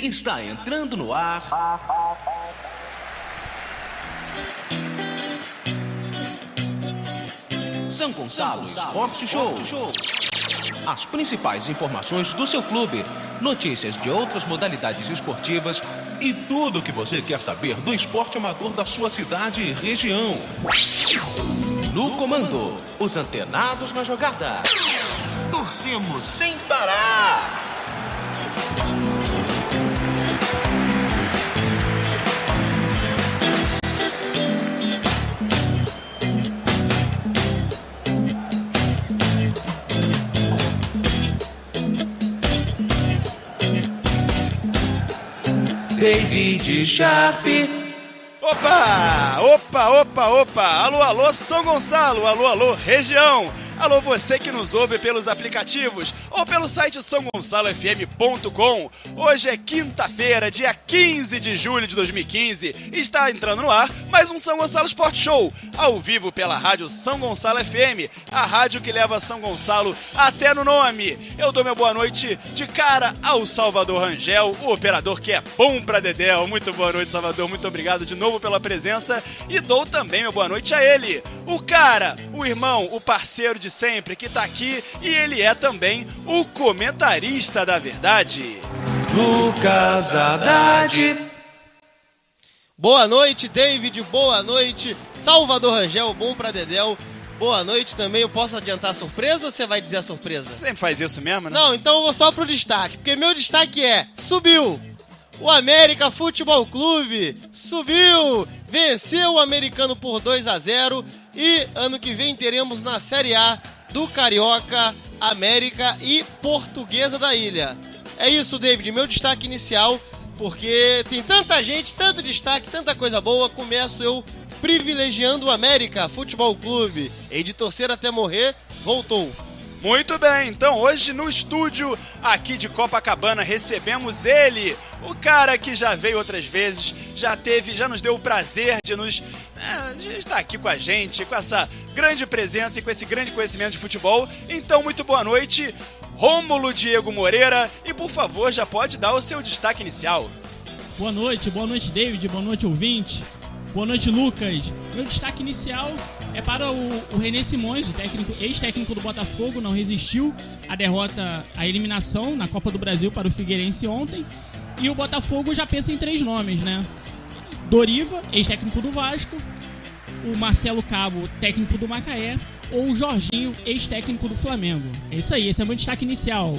está entrando no ar. São Gonçalo Esporte Show. As principais informações do seu clube, notícias de outras modalidades esportivas e tudo o que você quer saber do esporte amador da sua cidade e região. No comando, os antenados na jogada. Torcemos sem parar. David Sharp. Opa! Alô, São Gonçalo, alô, região. Alô, você que nos ouve pelos aplicativos ou pelo site sãogonçalofm.com. Hoje é quinta-feira, dia 15 de julho de 2015. Está entrando no ar mais um São Gonçalo Sport Show, ao vivo pela rádio São Gonçalo FM, a rádio que leva São Gonçalo até no nome. Eu dou minha boa noite de cara ao Salvador Rangel, o operador que é bom pra dedéu. Muito boa noite, Salvador, muito obrigado de novo pela presença. E dou também minha boa noite a ele, o cara, o irmão, o parceiro de sempre que tá aqui, e ele é também o comentarista da verdade, Lucas Haddad. Boa noite, David, boa noite, Salvador Rangel, bom pra dedéu. Boa noite também. Eu posso adiantar a surpresa ou você vai dizer a surpresa? Você sempre faz isso mesmo, né? Não, então eu vou só pro destaque, porque meu destaque é: subiu! O América Futebol Clube subiu! Venceu o Americano por 2-0 e ano que vem teremos na Série A do Carioca, América e Portuguesa da Ilha. É isso, David, meu destaque inicial, porque tem tanta gente, tanto destaque, tanta coisa boa. Começo eu privilegiando o América Futebol Clube. Hei de torcer até morrer, voltou. Muito bem, então hoje no estúdio aqui de Copacabana recebemos ele, o cara que já veio outras vezes, já nos deu o prazer de estar aqui com a gente, com essa grande presença e com esse grande conhecimento de futebol. Então, muito boa noite, Rômulo Diego Moreira, e por favor, já pode dar o seu destaque inicial. Boa noite, David, boa noite, ouvinte. Boa noite, Lucas. Meu destaque inicial é para o René Simões, o ex-técnico do Botafogo. Não resistiu à derrota, à eliminação na Copa do Brasil para o Figueirense ontem. E o Botafogo já pensa em 3 nomes, né? Doriva, ex-técnico do Vasco, o Marcelo Cabo, técnico do Macaé, ou o Jorginho, ex-técnico do Flamengo. É isso aí, esse é meu destaque inicial.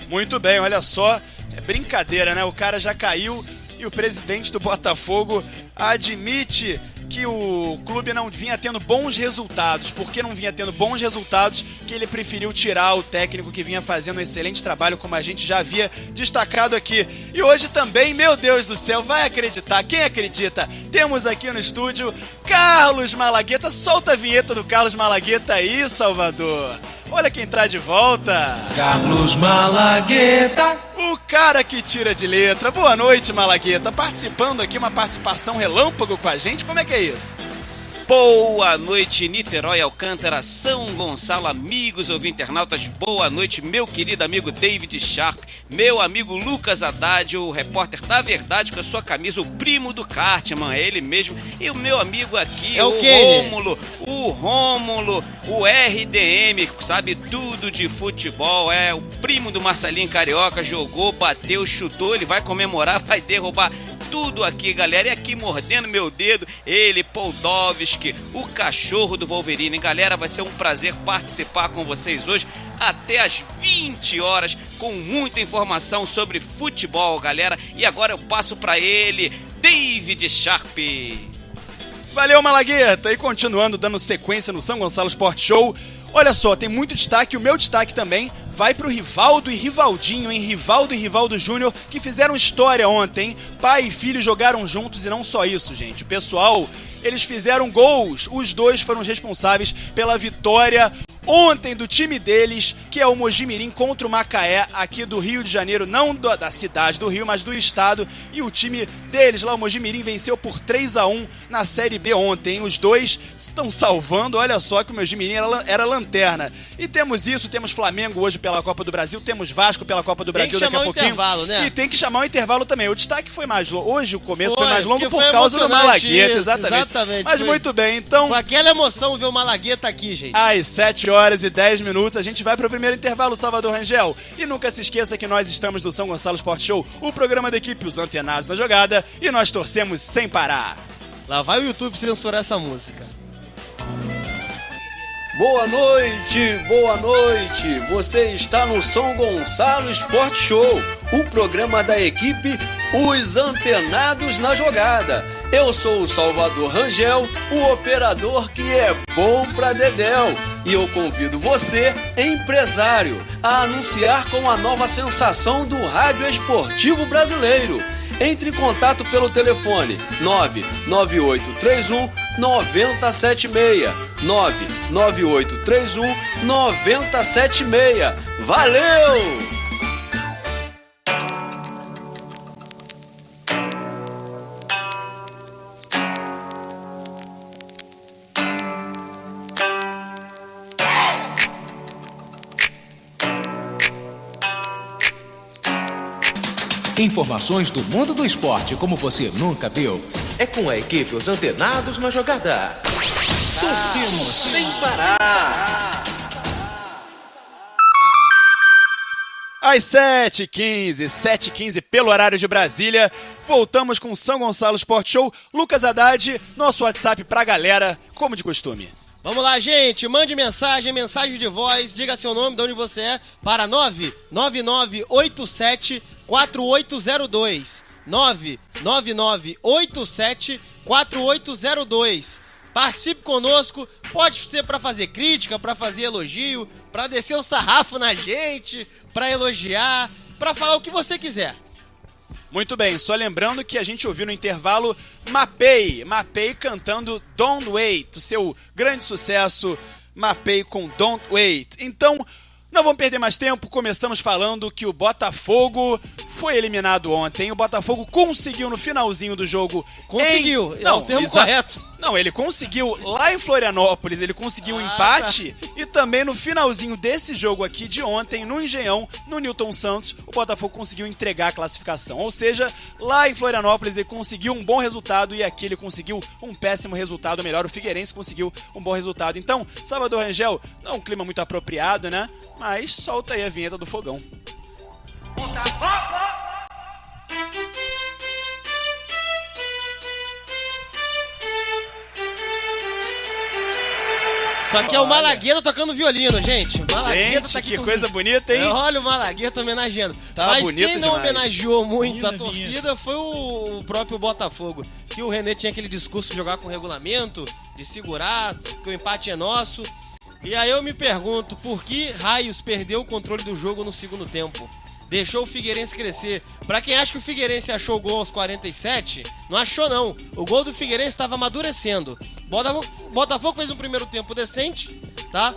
Muito bem, olha só, é brincadeira, né? O cara já caiu e o presidente do Botafogo admite que o clube não vinha tendo bons resultados. Por que não vinha tendo bons resultados? Que ele preferiu tirar o técnico que vinha fazendo um excelente trabalho, como a gente já havia destacado aqui. E hoje também, meu Deus do céu, vai acreditar? Quem acredita? Temos aqui no estúdio Carlos Malagueta. Solta a vinheta do Carlos Malagueta aí, Salvador. Olha quem tá de volta. Carlos Malagueta. O cara que tira de letra. Boa noite, Malagueta. Participando aqui, uma participação relâmpago com a gente. Como é que é isso? Boa noite, Niterói, Alcântara, São Gonçalo, amigos ouvintes-internautas. Boa noite, meu querido amigo David Sharp, meu amigo Lucas Haddad, o repórter da verdade com a sua camisa, o primo do Cartman, é ele mesmo. E o meu amigo aqui, é o Rômulo, o RDM, sabe tudo de futebol, é o primo do Marcelinho Carioca, jogou, bateu, chutou, ele vai comemorar, vai derrubar tudo aqui, galera. E aqui mordendo meu dedo, ele, Poldovski, o cachorro do Wolverine. Galera, vai ser um prazer participar com vocês hoje até às 20 horas com muita informação sobre futebol, galera. E agora eu passo para ele, David Sharp. Valeu, Malagueta. E continuando, dando sequência no São Gonçalo Sport Show, olha só, tem muito destaque. O meu destaque também vai pro Rivaldo e Rivaldinho, hein? Rivaldo e Rivaldo Júnior, que fizeram história ontem. Pai e filho jogaram juntos, e não só isso, gente. O pessoal, eles fizeram gols. Os dois foram responsáveis pela vitória ontem do time deles, que é o Mojimirim contra o Macaé, aqui do Rio de Janeiro, não da cidade do Rio, mas do estado. E o time deles lá, o Mojimirim, venceu por 3-1 na Série B ontem. Os dois estão salvando, olha só que o Mojimirim era lanterna. E temos isso, temos Flamengo hoje pela Copa do Brasil, temos Vasco pela Copa do Brasil daqui a pouquinho. Intervalo, né? E tem que chamar o intervalo também. O destaque foi mais longo. Hoje o começo foi mais longo por foi causa do Malagueta, isso, exatamente. Mas foi. muito bem, então... Com aquela emoção ver o Malagueta aqui, gente. Às 7h10, a gente vai pro primeiro intervalo, Salvador Rangel. E nunca se esqueça que nós estamos no São Gonçalo Sport Show, o programa da equipe Os Antenados na Jogada, e nós torcemos sem parar. Lá vai o YouTube censurar essa música. Boa noite, boa noite. Você está no São Gonçalo Sport Show, o programa da equipe Os Antenados na Jogada. Eu sou o Salvador Rangel, o operador que é bom pra dedéu. E eu convido você, empresário, a anunciar com a nova sensação do rádio esportivo brasileiro. Entre em contato pelo telefone 99831 9076. 99831 9076. Valeu! Informações do mundo do esporte como você nunca viu. É com a equipe Os Antenados na Jogada. Torcemos sem parar. Às 7h15 pelo horário de Brasília, voltamos com o São Gonçalo Sport Show. Lucas Haddad, nosso WhatsApp pra galera, como de costume. Vamos lá, gente, mande mensagem de voz, diga seu nome, de onde você é, para 99987-4802. 99987-4802. Participe conosco, pode ser para fazer crítica, para fazer elogio, para descer o sarrafo na gente, para elogiar, para falar o que você quiser. Muito bem, só lembrando que a gente ouviu no intervalo Mapei cantando Don't Wait, o seu grande sucesso, Mapei com Don't Wait. Então, não vamos perder mais tempo, começamos falando que o Botafogo foi eliminado ontem. O Botafogo conseguiu no finalzinho do jogo... Conseguiu, é o termo correto. Não, ele conseguiu lá em Florianópolis, ele conseguiu um empate, tá. E também no finalzinho desse jogo aqui de ontem, no Engenhão, no Newton Santos, o Botafogo conseguiu entregar a classificação. Ou seja, lá em Florianópolis ele conseguiu um bom resultado e aqui ele conseguiu um péssimo resultado, ou melhor, o Figueirense conseguiu um bom resultado. Então, Salvador Rangel, não é um clima muito apropriado, né? Mas solta aí a vinheta do fogão. Só que é o Malagueta tocando violino, gente. Malagueta gente, tá aqui que com... coisa bonita, hein? Olha o Malagueta homenageando. Tá mas bonito quem não demais. homenageou muito a Linda torcida vinheta. foi o próprio Botafogo. Que o René tinha aquele discurso de jogar com regulamento, de segurar, que o empate é nosso. E aí eu me pergunto, por que raios perdeu o controle do jogo no segundo tempo? Deixou o Figueirense crescer. Pra quem acha que o Figueirense achou o gol aos 47, não achou não. O gol do Figueirense estava amadurecendo. Botafogo fez um primeiro tempo decente, tá?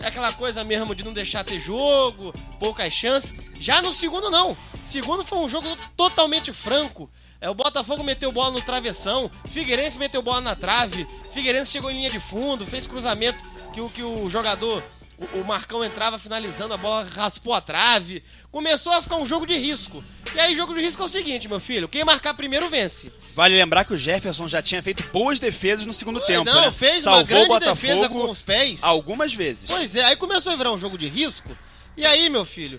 É aquela coisa mesmo de não deixar ter jogo, poucas chances. Já no segundo não. Segundo foi um jogo totalmente franco. O Botafogo meteu bola no travessão, Figueirense meteu bola na trave, Figueirense chegou em linha de fundo, fez cruzamento que o jogador... O Marcão entrava finalizando, a bola raspou a trave. Começou a ficar um jogo de risco. E aí, jogo de risco é o seguinte, meu filho: quem marcar primeiro vence. Vale lembrar que o Jefferson já tinha feito boas defesas no segundo tempo, não, né? fez Salvou uma grande o Botafogo defesa com os pés. algumas vezes. Pois é, aí começou a virar um jogo de risco. E aí, meu filho,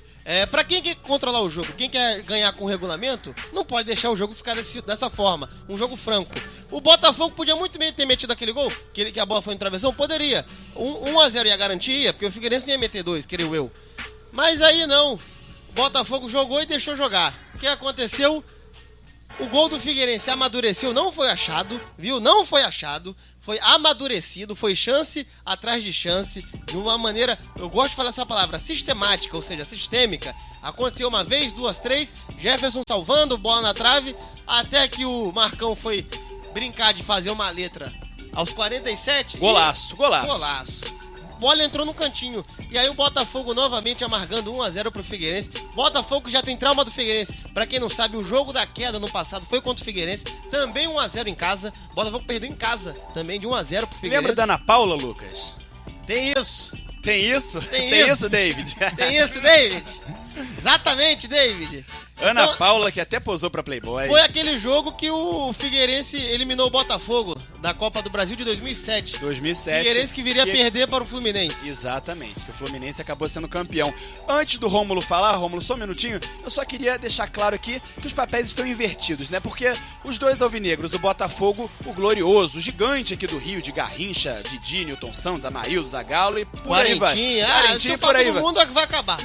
pra quem quer controlar o jogo, quem quer ganhar com o regulamento, não pode deixar o jogo ficar dessa forma, um jogo franco. O Botafogo podia muito bem ter metido aquele gol, que a bola foi em travessão, poderia. 1-0 ia garantir, porque o Figueirense não ia meter 2, creio eu. Mas aí não, o Botafogo jogou e deixou jogar. O que aconteceu? O gol do Figueirense amadureceu, não foi achado, viu? Não foi achado, foi amadurecido, foi chance atrás de chance, de uma maneira, eu gosto de falar essa palavra, sistemática, ou seja, sistêmica. Aconteceu uma vez, duas, três, Jefferson salvando, bola na trave, até que o Marcão foi brincar de fazer uma letra aos 47. Golaço. bola entrou no cantinho. E aí o Botafogo novamente amargando 1-0 pro Figueirense. Botafogo já tem trauma do Figueirense. Pra quem não sabe, o jogo da queda no passado foi contra o Figueirense. Também 1-0 em casa. Botafogo perdeu em casa também de 1-0 pro Figueirense. Lembra da Ana Paula, Lucas? Tem isso. Tem isso? Tem Tem isso. isso, David? Tem isso, David. Exatamente, David. Ana Então, Paula, que até posou pra Playboy. foi aquele jogo que o Figueirense eliminou o Botafogo da Copa do Brasil de 2007. 2007. Figueirense que viria a perder para o Fluminense. Exatamente, que o Fluminense acabou sendo campeão. Antes do Rômulo falar, Rômulo, só um minutinho, eu só queria deixar claro aqui que os papéis estão invertidos, né? Porque os dois alvinegros, o Botafogo, o glorioso, o gigante aqui do Rio, de Garrincha, Didi, Nilton Santos, Amarildo, Zagallo e por aí vai. Se eu por falar aí todo vai. mundo vai acabar.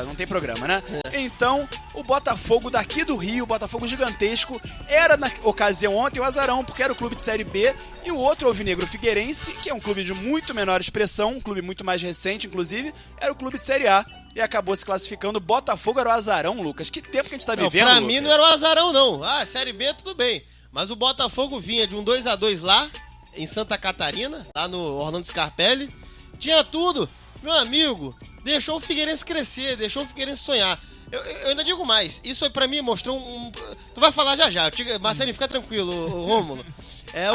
Não tem programa, né? Então, o Botafogo daqui do Rio, o Botafogo gigantesco, era na ocasião ontem o azarão, porque era o clube de Série B, e o outro alvinegro Figueirense, que é um clube de muito menor expressão, um clube muito mais recente, inclusive, era o clube de Série A. E acabou se classificando. O Botafogo era o azarão, Lucas. Que tempo que a gente tá vivendo, Pra Lucas? mim não era o azarão, não. Série B tudo bem. Mas o Botafogo vinha de um 2-2 lá, em Santa Catarina, lá no Orlando Scarpelli. Tinha tudo. Meu amigo, deixou o Figueirense crescer, deixou o Figueirense sonhar. Eu ainda digo mais, isso aí pra mim mostrou Tu vai falar já. Marcelinho, fica tranquilo, ô Rômulo.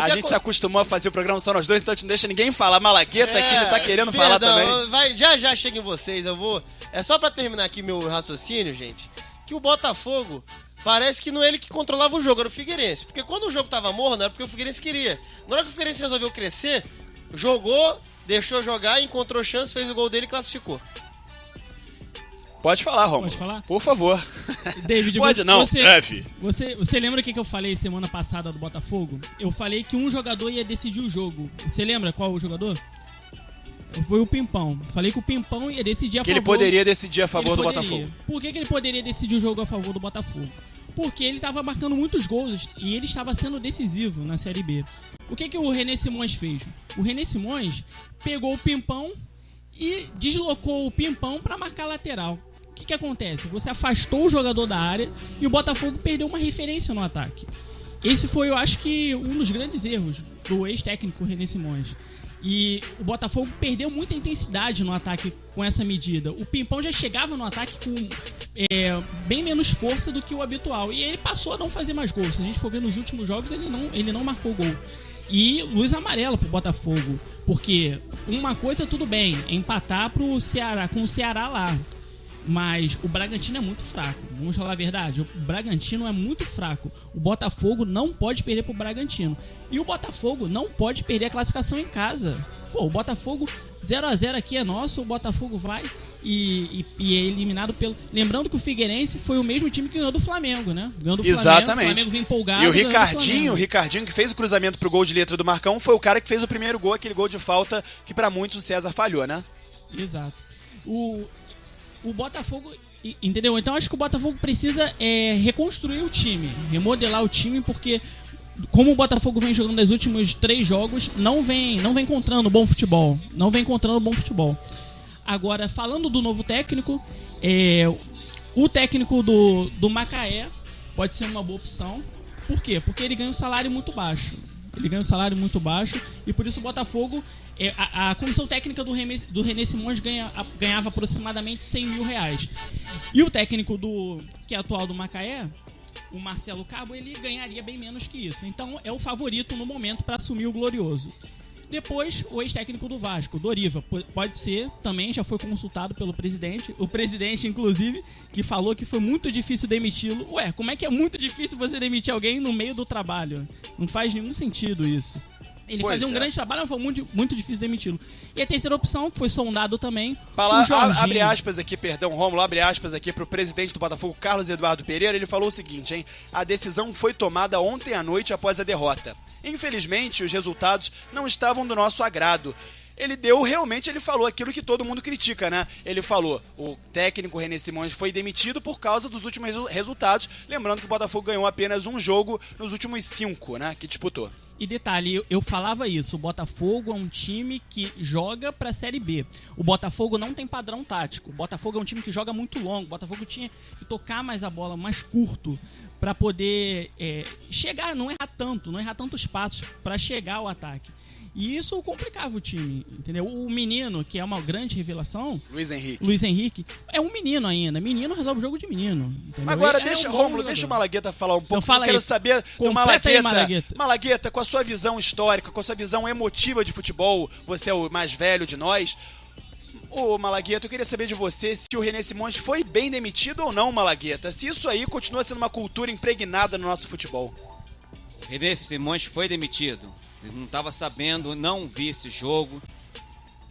A gente se acostumou a fazer o programa só nós dois, então a gente não deixa ninguém falar. Malagueta aqui não tá querendo falar também. Já chega em vocês, eu vou... É só pra terminar aqui meu raciocínio, gente, que o Botafogo parece que não é ele que controlava o jogo, era o Figueirense. Porque quando o jogo tava morno, era porque o Figueirense queria. Na hora que o Figueirense resolveu crescer, jogou, deixou jogar, encontrou chance, fez o gol dele e classificou. Pode falar, Rômulo. Pode falar? Por favor. David, Pode não, Você lembra o que eu falei semana passada do Botafogo? Eu falei que um jogador ia decidir o jogo. Você lembra qual o jogador? Foi o Pimpão. Falei que o Pimpão ia decidir a favor... Que ele poderia decidir a favor do Botafogo. Por que ele poderia decidir o jogo a favor do Botafogo? Porque ele estava marcando muitos gols e ele estava sendo decisivo na Série B. O que o René Simões fez? O René Simões pegou o Pimpão e deslocou o Pimpão para marcar lateral. O que acontece? Você afastou o jogador da área e o Botafogo perdeu uma referência no ataque. Esse foi, eu acho que, um dos grandes erros do ex-técnico René Simões. E o Botafogo perdeu muita intensidade no ataque com essa medida. O Pimpão já chegava no ataque com bem menos força do que o habitual. E ele passou a não fazer mais gols. Se a gente for ver nos últimos jogos, ele não marcou gol. E luz amarela pro Botafogo. Porque uma coisa, tudo bem, empatar pro Ceará, com o Ceará lá. Mas o Bragantino é muito fraco. Vamos falar a verdade. O Bragantino é muito fraco. O Botafogo não pode perder pro Bragantino. E o Botafogo não pode perder a classificação em casa. Pô, o Botafogo 0-0 aqui é nosso. O Botafogo vai e é eliminado pelo... Lembrando que o Figueirense foi o mesmo time que ganhou do Flamengo, né? Ganhou do Exatamente. Flamengo. O Flamengo vem empolgado. E o Ricardinho que fez o cruzamento pro gol de letra do Marcão, foi o cara que fez o primeiro gol, aquele gol de falta que pra muitos o César falhou, né? Exato. O Botafogo, entendeu? Então acho que o Botafogo precisa reconstruir o time, remodelar o time, porque como o Botafogo vem jogando nos últimos 3 jogos, não vem encontrando bom futebol. Agora, falando do novo técnico, o técnico do Macaé pode ser uma boa opção. Por quê? Porque ele ganha um salário muito baixo. E por isso o Botafogo... A comissão técnica do René Simões ganhava aproximadamente 100 mil reais. E o técnico que é atual do Macaé, o Marcelo Cabo, ele ganharia bem menos que isso. Então é o favorito no momento para assumir o glorioso. Depois, o ex-técnico do Vasco, Doriva, pode ser, também já foi consultado pelo presidente. O presidente, inclusive, que falou que foi muito difícil demiti-lo. Ué, como é que é muito difícil você demitir alguém no meio do trabalho? Não faz nenhum sentido isso. Ele fazia um grande trabalho, mas foi muito, muito difícil demiti-lo. E a terceira opção, que foi sondado também, o Jorginho. Abre aspas aqui, perdão, Rômulo, abre aspas aqui pro presidente do Botafogo, Carlos Eduardo Pereira. Ele falou o seguinte, hein? A decisão foi tomada ontem à noite após a derrota. Infelizmente, os resultados não estavam do nosso agrado. Ele falou aquilo que todo mundo critica, né? Ele falou, o técnico René Simões foi demitido por causa dos últimos resultados. Lembrando que o Botafogo ganhou apenas um jogo nos últimos 5, né? Que disputou. E detalhe, eu falava isso, o Botafogo é um time que joga pra Série B. O Botafogo não tem padrão tático. O Botafogo é um time que joga muito longo. O Botafogo tinha que tocar mais a bola, mais curto, pra poder chegar, não errar tantos passos pra chegar ao ataque. E isso complicava o time, entendeu? O menino, que é uma grande revelação, Luiz Henrique, é um menino ainda. Menino resolve o jogo de menino. Entendeu? Agora, Romulo, deixa o Malagueta falar um pouco. Então fala eu quero aí. saber do Completa aí, Malagueta. Malagueta, com a sua visão histórica, com a sua visão emotiva de futebol, você é o mais velho de nós. Ô, Malagueta, eu queria saber de você se o René Simões foi bem demitido ou não, Malagueta. Se isso aí continua sendo uma cultura impregnada no nosso futebol. René Simões foi demitido. Ele não estava sabendo, não vi esse jogo.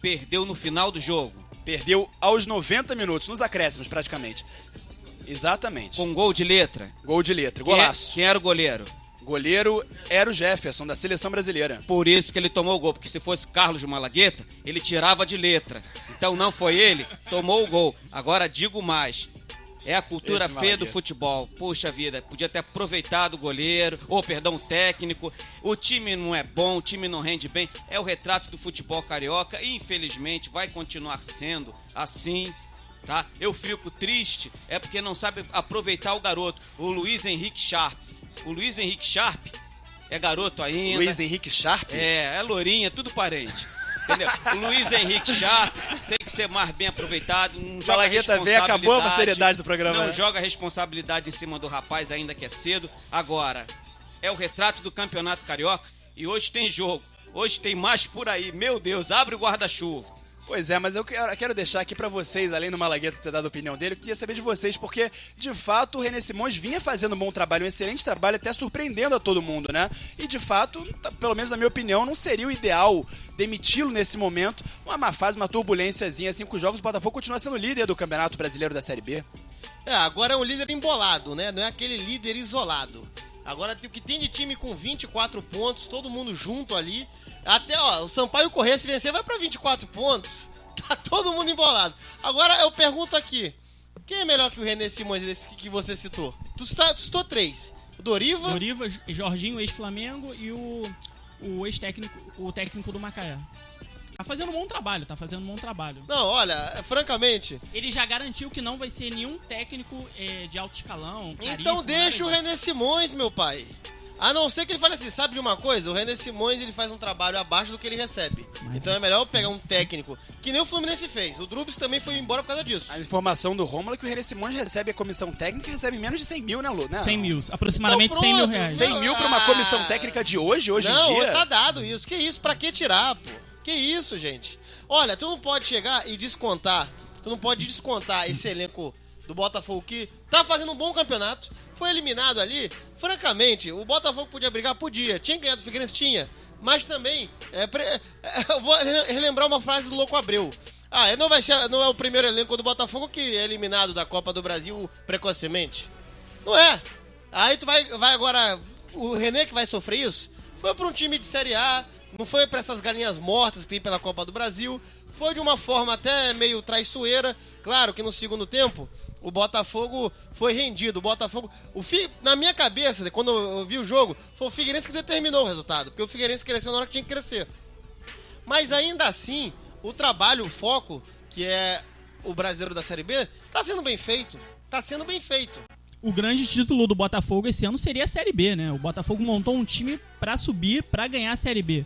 Perdeu no final do jogo. Perdeu aos 90 minutos, nos acréscimos praticamente. Exatamente. Com gol de letra. Gol de letra, golaço. Quem era o goleiro? Goleiro era o Jefferson, da seleção brasileira. Por isso que ele tomou o gol, porque se fosse Carlos Malagueta, ele tirava de letra. Então não foi ele, tomou o gol. Agora digo mais. É a cultura feia do futebol. Puxa vida, podia ter aproveitado o goleiro, o técnico. O time não é bom, o time não rende bem. É o retrato do futebol carioca e infelizmente vai continuar sendo assim, tá? Eu fico triste, é porque não sabe aproveitar o garoto, o Luiz Henrique Sharp. O Luiz Henrique Sharp é garoto ainda. Luiz Henrique Sharp? É lourinha, tudo parente. Entendeu? O Luiz Henrique Sharp tem que ser mais bem aproveitado. Não joga responsabilidade. Acabou a seriedade do programa. Não joga responsabilidade em cima do rapaz, ainda que é cedo. Agora, é o retrato do Campeonato Carioca e hoje tem jogo. Hoje tem mais por aí. Meu Deus, abre o guarda-chuva. Pois é, mas eu quero deixar aqui pra vocês, além do Malagueta ter dado a opinião dele, eu queria saber de vocês, porque, de fato, o René Simões vinha fazendo um bom trabalho, um excelente trabalho, até surpreendendo a todo mundo, né? E, de fato, pelo menos na minha opinião, não seria o ideal demiti-lo nesse momento. Uma má fase, uma turbulênciazinha, 5 jogos, o Botafogo continua sendo líder do Campeonato Brasileiro da Série B. Agora é um líder embolado, né? Não é aquele líder isolado. Agora, o que tem de time com 24 pontos, todo mundo junto ali. Até, o Sampaio Corrêa, se vencer, vai pra 24 pontos. Tá todo mundo embolado. Agora, eu pergunto aqui. Quem é melhor que o René Simões, esse que você citou? Tu citou 3. O Doriva, Jorginho, ex-Flamengo, e o ex-técnico, o técnico do Macaé. Tá fazendo um bom trabalho. Não, olha, francamente... Ele já garantiu que não vai ser nenhum técnico de alto escalão. Então deixa o René Simões, meu pai. A não ser que ele fale assim, sabe de uma coisa? O René Simões, ele faz um trabalho abaixo do que ele recebe. Então é melhor eu pegar um técnico, que nem o Fluminense fez. O Drubs também foi embora por causa disso. A informação do Rômulo é que o René Simões recebe a comissão técnica e recebe menos de 100 mil, né, Lu? 100 mil, aproximadamente Então, 100 mil pronto, reais. 100 mil pra uma comissão técnica de hoje em dia? Não, tá dado isso. Que isso? Pra que tirar, pô? Que isso, gente? Olha, tu não pode chegar e descontar. Tu não pode descontar esse elenco do Botafogo que tá fazendo um bom campeonato. Foi eliminado ali. Francamente, o Botafogo podia brigar? Podia. Tinha ganhado o Figueirense? Tinha. Mas também, eu vou relembrar uma frase do Louco Abreu. Não é o primeiro elenco do Botafogo que é eliminado da Copa do Brasil precocemente. Não é. Aí tu vai agora, o René que vai sofrer isso, foi pra um time de Série A, não foi pra essas galinhas mortas que tem pela Copa do Brasil, foi de uma forma até meio traiçoeira. Claro que no segundo tempo, o Botafogo foi rendido. O Botafogo, na minha cabeça, quando eu vi o jogo, foi o Figueirense que determinou o resultado, porque o Figueirense cresceu na hora que tinha que crescer. Mas ainda assim, o trabalho, o foco, que é o brasileiro da Série B, tá sendo bem feito. Tá sendo bem feito. O grande título do Botafogo esse ano seria a Série B, né? O Botafogo montou um time pra subir, pra ganhar a Série B.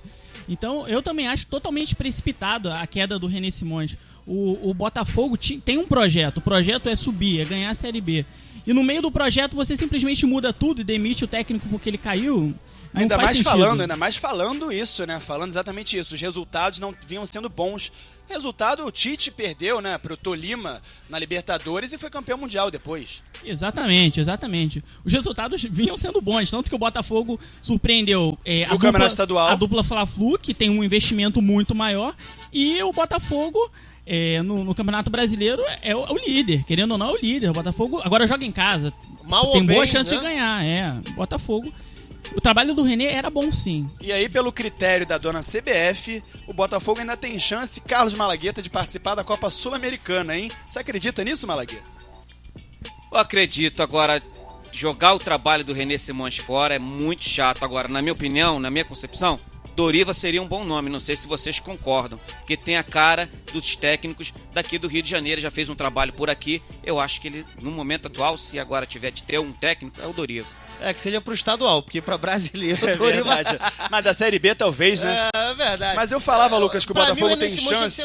Então, eu também acho totalmente precipitado a queda do René Simões. O Botafogo tem um projeto. O projeto é subir, é ganhar a Série B. E no meio do projeto você simplesmente muda tudo e demite o técnico porque ele caiu. Ainda mais falando isso, né? Falando exatamente isso. Os resultados não vinham sendo bons. Resultado, o Tite perdeu, né, pro Tolima na Libertadores e foi campeão mundial depois. Exatamente. Os resultados vinham sendo bons, tanto que o Botafogo surpreendeu a dupla Fla-Flu, que tem um investimento muito maior, e o Botafogo no Campeonato Brasileiro é o líder, querendo ou não é o líder. O Botafogo agora joga em casa, tem boa chance de ganhar, Botafogo. O trabalho do René era bom, sim. E aí, pelo critério da dona CBF, o Botafogo ainda tem chance, Carlos Malagueta, de participar da Copa Sul-Americana, hein? Você acredita nisso, Malagueta? Eu acredito. Agora, jogar o trabalho do René Simões fora é muito chato. Agora, na minha opinião, na minha concepção, Doriva seria um bom nome, não sei se vocês concordam, porque tem a cara dos técnicos daqui do Rio de Janeiro, já fez um trabalho por aqui. Eu acho que ele, no momento atual, se agora tiver de ter um técnico, é o Doriva. Que seja pro estadual, porque pra brasileiro... É verdade. Mas da Série B talvez, né? É verdade. Mas eu falava, Lucas, que o Botafogo tem chance...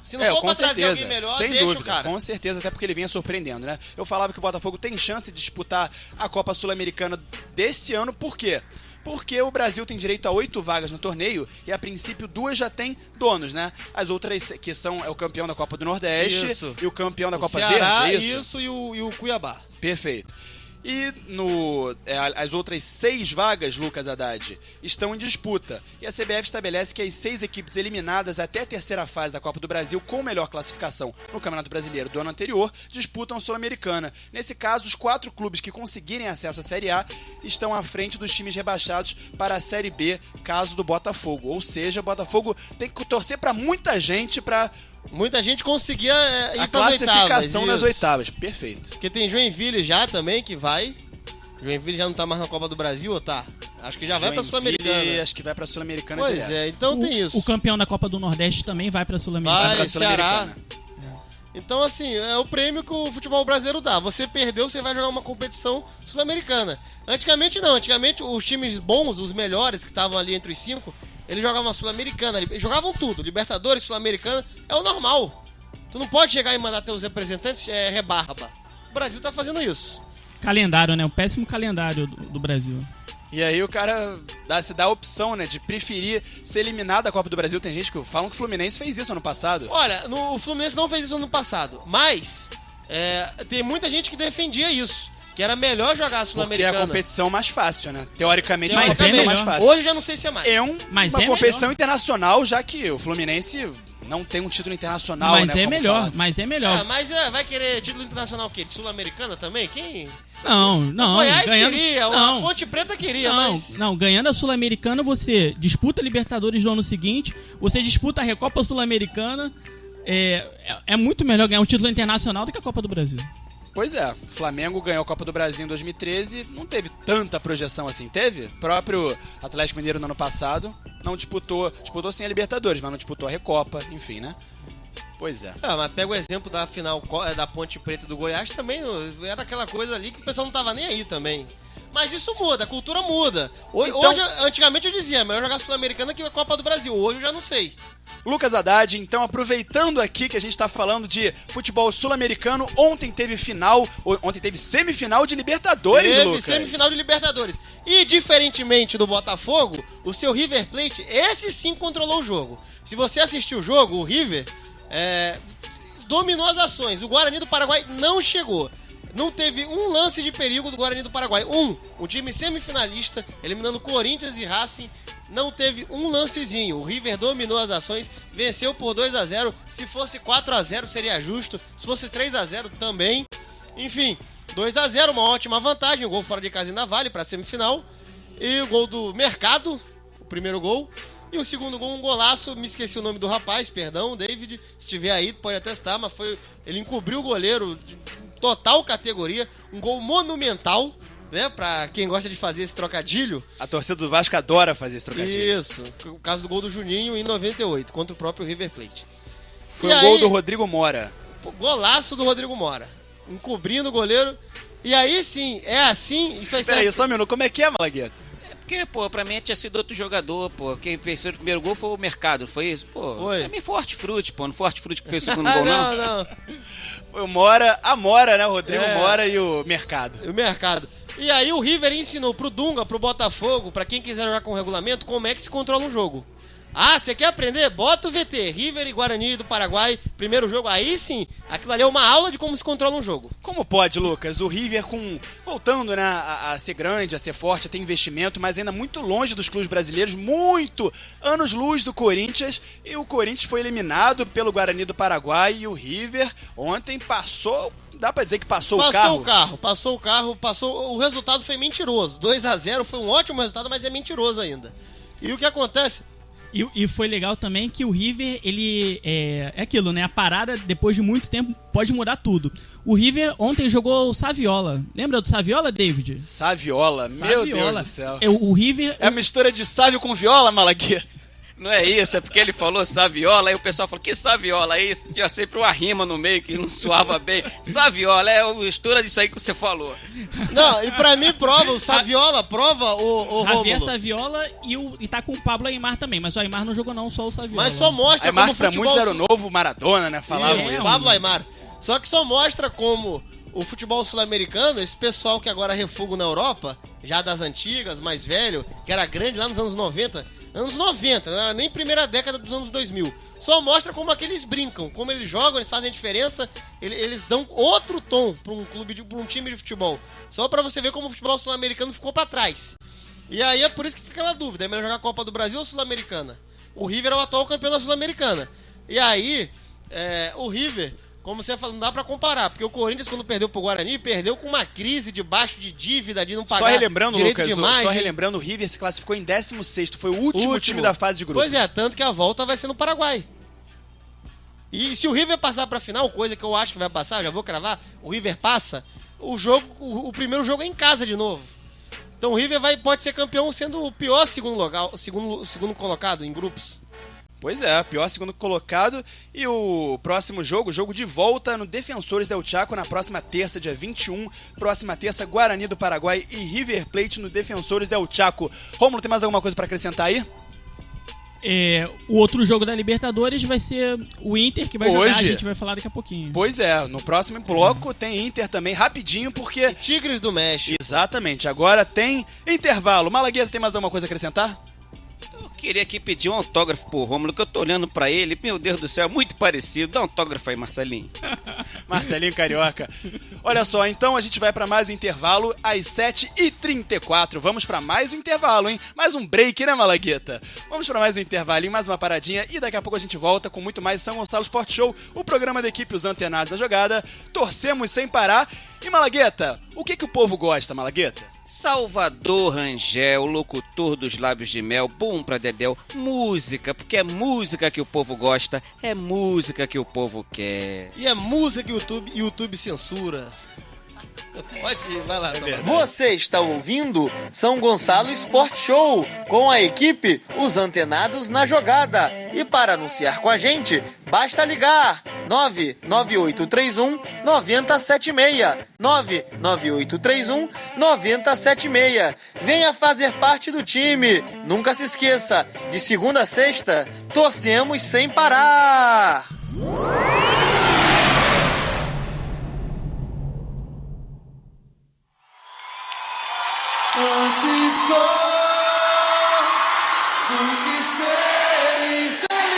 Se não for pra trazer alguém melhor, sem deixa dúvida, o cara. com certeza, até porque ele vinha surpreendendo, né? Eu falava que o Botafogo tem chance de disputar a Copa Sul-Americana desse ano, por quê? Porque o Brasil tem direito a 8 vagas no torneio e, a princípio, 2 já tem donos, né? As outras, que são o campeão da Copa do Nordeste e o campeão da Copa Ceará, Verde, é isso? Isso, e o Cuiabá. Perfeito. E as outras 6 vagas, Lucas Haddad, estão em disputa. E a CBF estabelece que as 6 equipes eliminadas até a terceira fase da Copa do Brasil com melhor classificação no Campeonato Brasileiro do ano anterior disputam a Sul-Americana. Nesse caso, os 4 clubes que conseguirem acesso à Série A estão à frente dos times rebaixados para a Série B, caso do Botafogo. Ou seja, o Botafogo tem que torcer para muita gente para... Muita gente conseguia ir a para as classificação oitavas. nas Isso. oitavas, perfeito. Porque tem Joinville já também que vai. Joinville já não tá mais na Copa do Brasil, ou tá? Acho que já vai pra Sul-Americana. Acho que vai pra Sul-Americana Pois direto. é, então tem isso. O campeão da Copa do Nordeste também vai pra Sul-Americana. Vai, pra Ceará. Sul-Americana. Então, assim, é o prêmio que o futebol brasileiro dá. Você perdeu, você vai jogar uma competição sul-americana. Antigamente não. Antigamente os times bons, os melhores, que estavam ali entre os 5, eles jogavam a Sul-Americana. Eles jogavam tudo. Libertadores, Sul-Americana, é o normal. Tu não pode chegar e mandar teus representantes rebarba. O Brasil tá fazendo isso. Calendário, né? Um péssimo calendário do Brasil. E aí o cara se dá a opção, né, de preferir ser eliminado da Copa do Brasil. Tem gente que falam que o Fluminense fez isso ano passado. Olha, o Fluminense não fez isso ano passado, mas tem muita gente que defendia isso, que era melhor jogar a Porque é Sul-Americana. a competição mais fácil, né? Teoricamente, é uma Mas competição é mais melhor. fácil. Hoje eu já não sei se é mais. É Mas uma é competição melhor. internacional, já que o Fluminense não tem um título internacional, Mas né? é como melhor, fala. mas é melhor. Mas vai querer título internacional o quê? De Sul-Americana também? Quem? Não. O Goiás ganhando, queria, a não, Ponte Preta queria, não, mas... não, ganhando a Sul-Americana, você disputa a Libertadores no ano seguinte, você disputa a Recopa Sul-Americana. É muito melhor ganhar um título internacional do que a Copa do Brasil. Pois é, o Flamengo ganhou a Copa do Brasil em 2013, não teve tanta projeção assim, teve? O próprio Atlético Mineiro no ano passado não disputou sim a Libertadores, mas não disputou a Recopa, enfim, né? Pois é. Mas pega o exemplo da final da Ponte Preta do Goiás também, era aquela coisa ali que o pessoal não tava nem aí também. Mas isso muda, a cultura muda. Hoje, antigamente eu dizia, melhor jogar Sul-Americana que a Copa do Brasil, hoje eu já não sei. Lucas Haddad, então, aproveitando aqui que a gente tá falando de futebol sul-americano, ontem teve semifinal de Libertadores, Lucas. Teve semifinal de Libertadores. E, diferentemente do Botafogo, o seu River Plate, esse sim controlou o jogo. Se você assistiu o jogo, o River dominou as ações. O Guarani do Paraguai não chegou. Não teve um lance de perigo do Guarani do Paraguai. O time semifinalista, eliminando Corinthians e Racing, não teve um lancezinho. O River dominou as ações, venceu por 2-0. Se fosse 4-0 seria justo. Se fosse 3-0 também. Enfim, 2-0, uma ótima vantagem. O gol fora de casa ainda vale para a semifinal. E o gol do Mercado, o primeiro gol. E o segundo gol, um golaço. Me esqueci o nome do rapaz, perdão, David. Se estiver aí, pode atestar, mas ele encobriu o goleiro de total categoria. Um gol monumental, né? Pra quem gosta de fazer esse trocadilho. A torcida do Vasco adora fazer esse trocadilho. Isso, o caso do gol do Juninho em 98, contra o próprio River Plate. Foi o gol do Rodrigo Mora. Golaço do Rodrigo Mora, encobrindo o goleiro. E aí sim, é assim, isso aí Peraí, só um minuto, como é que é, Malagueta? Porque, pra mim tinha sido outro jogador, Quem fez o primeiro gol foi o Mercado, foi isso? Foi. É meio Forte Frute, Não Forte Frute que fez o segundo gol, não? não. Foi o Mora, né? O Rodrigo Mora e o Mercado. O Mercado. E aí o River ensinou pro Dunga, pro Botafogo, pra quem quiser jogar com regulamento, como é que se controla um jogo. Você quer aprender? Bota o VT, River e Guarani do Paraguai, primeiro jogo. Aí sim, aquilo ali é uma aula de como se controla um jogo. Como pode, Lucas? O River voltando, né, a ser grande, a ser forte, a ter investimento, mas ainda muito longe dos clubes brasileiros, muito anos-luz do Corinthians, e o Corinthians foi eliminado pelo Guarani do Paraguai, e o River ontem passou... Dá pra dizer que passou o carro? Passou o carro. O resultado foi mentiroso. 2-0 foi um ótimo resultado, mas é mentiroso ainda. E o que acontece? E foi legal também que o River, ele é aquilo, né? A parada, depois de muito tempo, pode mudar tudo. O River ontem jogou o Saviola. Lembra do Saviola, David? Saviola, meu Deus do céu. O River... É a mistura de Sávio com viola, Malagueta? Não é isso, é porque ele falou saviola, aí o pessoal falou, que saviola? Aí tinha sempre uma rima no meio que não soava bem. Saviola, é a mistura disso aí que você falou. Não, e pra mim prova, o Saviola prova o Javier Rômulo. Saviola e tá com o Pablo Aimar também, mas o Aimar não jogou não, só o Saviola. Mas só mostra Aimar como o pra futebol... muitos era o novo Maradona, né? Falavam Isso, isso. Pablo Aimar. Só que só mostra como o futebol sul-americano, esse pessoal que agora refuga na Europa, já das antigas, mais velho, que era grande lá nos anos 90... Anos 90, não era nem primeira década dos anos 2000. Só mostra como aqueles brincam, como eles jogam, eles fazem a diferença, eles dão outro tom pra um clube, pra um time de futebol. Só pra você ver como o futebol sul-americano ficou pra trás. E aí é por isso que fica aquela dúvida, é melhor jogar a Copa do Brasil ou Sul-Americana? O River é o atual campeão da Sul-Americana. E aí, o River... Como você falou, não dá pra comparar, porque o Corinthians, quando perdeu pro Guarani, perdeu com uma crise debaixo de dívida, de não pagar Só relembrando, direito Lucas, de imagem. só relembrando, o River se classificou em 16º, foi o último time da fase de grupo. Pois é, tanto que a volta vai ser no Paraguai. E se o River passar pra final, coisa que eu acho que vai passar, já vou cravar, o River passa, o primeiro jogo é em casa de novo. Então o River pode ser campeão sendo o pior segundo colocado em grupos. Pois é, pior segundo colocado. E o próximo jogo de volta no Defensores del Chaco na próxima terça, dia 21. Próxima terça, Guarani do Paraguai e River Plate no Defensores del Chaco. Rômulo, tem mais alguma coisa pra acrescentar aí? O outro jogo da Libertadores vai ser o Inter, que vai jogar, a gente vai falar daqui a pouquinho. Pois é, no próximo bloco tem Inter também, rapidinho, porque... E Tigres do México. Exatamente, agora tem intervalo. Malagueta, tem mais alguma coisa a acrescentar? Queria aqui pedir um autógrafo pro Rômulo, que eu tô olhando pra ele, meu Deus do céu, muito parecido. Dá um autógrafo aí, Marcelinho. Marcelinho Carioca. Olha só, então a gente vai pra mais um intervalo às 7h34. Vamos pra mais um intervalo, hein? Mais um break, né, Malagueta? Vamos pra mais um intervalinho, mais uma paradinha e daqui a pouco a gente volta com muito mais São Gonçalo Sport Show, o programa da equipe Os Antenados da Jogada. Torcemos sem parar. E, Malagueta, o que o povo gosta, Malagueta? Salvador Rangel, locutor dos lábios de mel, bom pra Dedéu, música, porque é música que o povo gosta, é música que o povo quer. E é música que o YouTube censura. Pode ir, vai lá. Você está ouvindo São Gonçalo Sport Show, com a equipe Os Antenados na Jogada. E para anunciar com a gente, basta ligar 99831 9076. 99831 9076. Venha fazer parte do time. Nunca se esqueça, de segunda a sexta, torcemos sem parar. Antes só do que ser infeliz,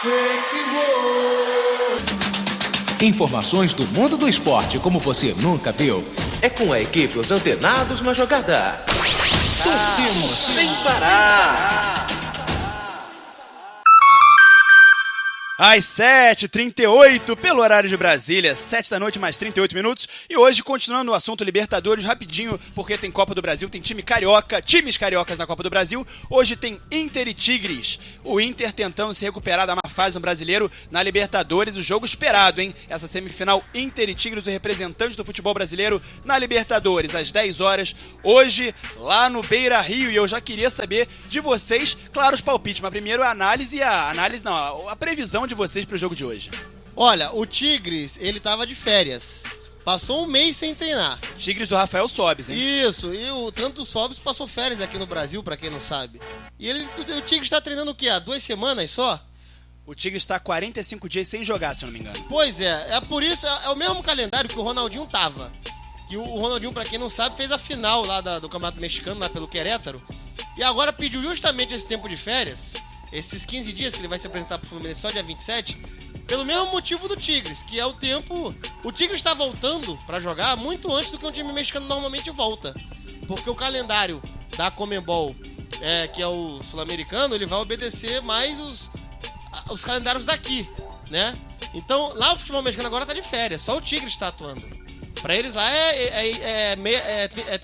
sei que vou. Informações do mundo do esporte como você nunca viu. É com a equipe Os Antenados na Jogada. Torcemos sem parar. Às 7h38, pelo horário de Brasília, 7 da noite mais 38 minutos. E hoje, continuando o assunto Libertadores, rapidinho, porque tem Copa do Brasil, tem time carioca, times cariocas na Copa do Brasil. Hoje tem Inter e Tigres. O Inter tentando se recuperar da má fase no Brasileiro na Libertadores, o jogo esperado, hein? Essa semifinal Inter e Tigres, o representante do futebol brasileiro na Libertadores, às 10 horas, hoje, lá no Beira-Rio. E eu já queria saber de vocês, claro, os palpites, mas primeiro a previsão de vocês pro jogo de hoje. Olha, o Tigres, ele tava de férias. Passou um mês sem treinar. Tigres do Rafael Sobis, hein? Isso, e tanto o Sobis passou férias aqui no Brasil, pra quem não sabe. E o Tigres tá treinando o quê? Há 2 semanas só? O Tigres tá 45 dias sem jogar, se eu não me engano. Pois é por isso, é o mesmo calendário que o Ronaldinho tava. Que o Ronaldinho, pra quem não sabe, fez a final lá do Campeonato Mexicano, lá pelo Querétaro. E agora pediu justamente esse tempo de férias, esses 15 dias que ele vai se apresentar pro Fluminense só dia 27, pelo mesmo motivo do Tigres, que é o tempo... O Tigres tá voltando pra jogar muito antes do que um time mexicano normalmente volta. Porque o calendário da Conmebol, que é o sul-americano, ele vai obedecer mais os calendários daqui, né? Então, lá o futebol mexicano agora tá de férias, só o Tigres tá atuando. Pra eles lá é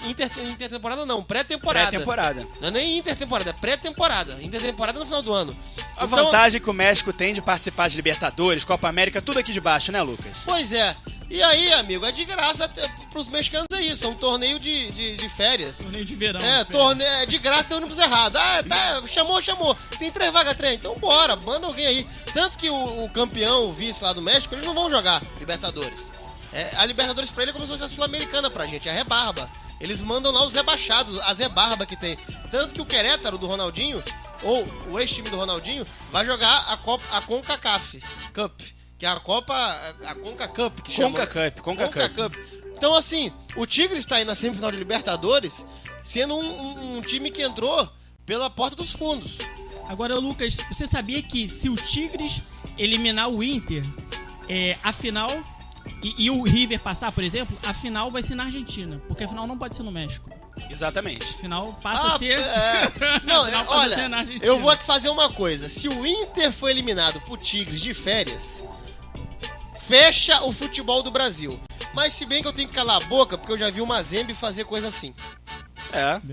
intertemporada não, pré-temporada. Pré-temporada. Não é nem intertemporada, é pré-temporada. Intertemporada no final do ano. A Então, vantagem que o México tem de participar de Libertadores, Copa América, tudo aqui de baixo, né, Lucas? Pois é. E aí, amigo, é de graça pros mexicanos é isso. É um torneio de férias. Torneio de verão. Torneio é de graça é ônibus errado. Ah, tá, chamou. Tem 3 vagas trem. Então bora, manda alguém aí. Tanto que o campeão, o vice lá do México, eles não vão jogar Libertadores. A Libertadores pra ele é como se fosse a Sul-Americana pra gente, a rebarba. Eles mandam lá os rebaixados, as rebarba que tem. Tanto que o Querétaro do Ronaldinho, ou o ex-time do Ronaldinho, vai jogar a CONCACAF Cup, que é a Conca Cup, que chama. Conca Cup. Então assim, o Tigres tá aí na semifinal de Libertadores, sendo um time que entrou pela porta dos fundos. Agora, Lucas, você sabia que se o Tigres eliminar o Inter, a final... E o River passar, por exemplo, a final vai ser na Argentina, porque a final não pode ser no México. Exatamente. A final passa a ser... Não, a final passa a olha, ser na Argentina. eu vou te fazer uma coisa. Se o Inter for eliminado por Tigres de férias, fecha o futebol do Brasil. Mas se bem que eu tenho que calar a boca, porque eu já vi o Mazembe fazer coisa assim.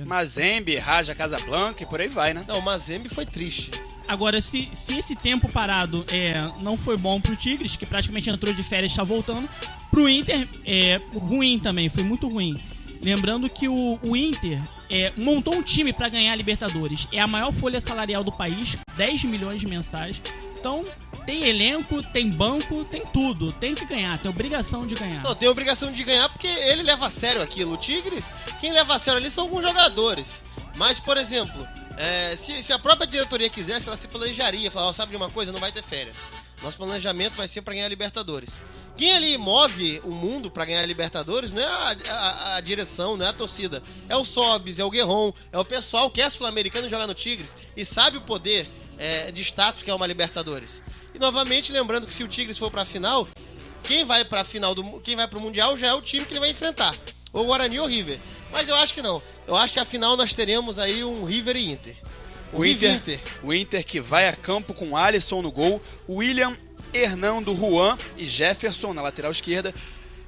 Mazembe, Raja Casablanca e por aí vai, né? Não, o Mazembe foi triste. Agora, se esse tempo parado não foi bom pro Tigres, que praticamente entrou de férias e está voltando, pro Inter ruim também, foi muito ruim. Lembrando que o Inter montou um time para ganhar a Libertadores. É a maior folha salarial do país, 10 milhões mensais. Então, tem elenco, tem banco, tem tudo. Tem que ganhar, tem obrigação de ganhar. Não, tem obrigação de ganhar porque ele leva a sério aquilo. O Tigres, quem leva a sério ali são alguns jogadores. Mas, por exemplo... se a própria diretoria quisesse, ela se planejaria. Falar, sabe de uma coisa? Não vai ter férias. Nosso planejamento vai ser para ganhar a Libertadores. Quem ali move o mundo para ganhar a Libertadores não é a direção, não é a torcida. É o Sobis, é o Guerron, é o pessoal que é sul-americano e joga no Tigres e sabe o poder de status que é uma Libertadores. E novamente, lembrando que se o Tigres for para a final, quem vai para o Mundial já é o time que ele vai enfrentar. Ou Guarani ou River. Mas eu acho que não. Eu acho que afinal nós teremos aí um River e Inter. O Inter que vai a campo com Alisson no gol, William, Hernando, Juan e Jefferson na lateral esquerda.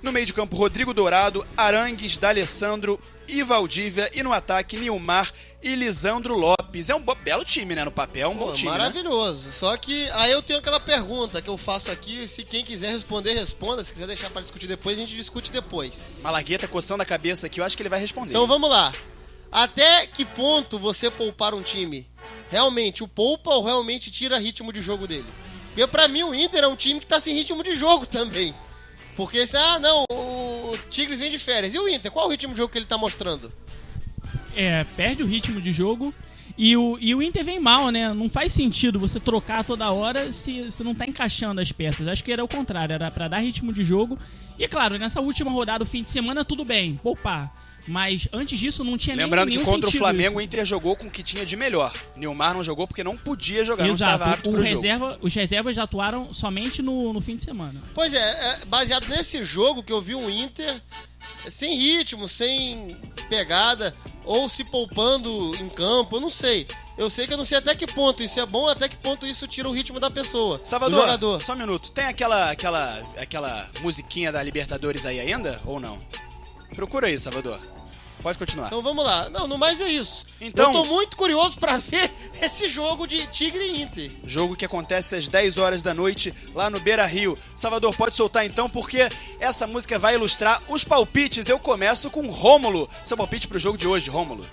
No meio de campo, Rodrigo Dourado, Arangues, D'Alessandro e Valdívia. E no ataque, Nilmar e Lisandro Lopes. É um belo time, né? No papel, um bom time, maravilhoso. Né? Só que aí eu tenho aquela pergunta que eu faço aqui. Se quem quiser responder, responda. Se quiser deixar para discutir depois, a gente discute depois. Malagueta coçando a cabeça aqui, eu acho que ele vai responder. Então vamos lá. Até que ponto você poupar um time realmente o poupa ou realmente tira ritmo de jogo dele? Porque pra mim o Inter é um time que tá sem ritmo de jogo também. Porque, o Tigres vem de férias. E o Inter, qual é o ritmo de jogo que ele tá mostrando? Perde o ritmo de jogo e o Inter vem mal, né? Não faz sentido você trocar toda hora se não tá encaixando as peças. Acho que era o contrário, era pra dar ritmo de jogo. E claro, nessa última rodada, o fim de semana, tudo bem, poupar. Mas antes disso não tinha Lembrando nenhum que contra o Flamengo isso. O Inter jogou com o que tinha de melhor. Nilmar não jogou porque não podia jogar, Exato. Não estava apto pro jogo. Os reservas atuaram somente no fim de semana. Pois baseado nesse jogo que eu vi um Inter sem ritmo, sem pegada, ou se poupando em campo, eu não sei. Eu sei que eu não sei até que ponto isso é bom, até que ponto isso tira o ritmo da pessoa, Salvador, do jogador. Só um minuto. Tem aquela musiquinha da Libertadores aí ainda, ou não? Procura aí, Salvador. Pode continuar. Então vamos lá. Não, no mais é isso. Então, eu tô muito curioso pra ver esse jogo de Tigre e Inter. Jogo que acontece às 10 horas da noite lá no Beira-Rio. Salvador, pode soltar então, porque essa música vai ilustrar os palpites. Eu começo com Rômulo. Seu palpite pro jogo de hoje, Rômulo.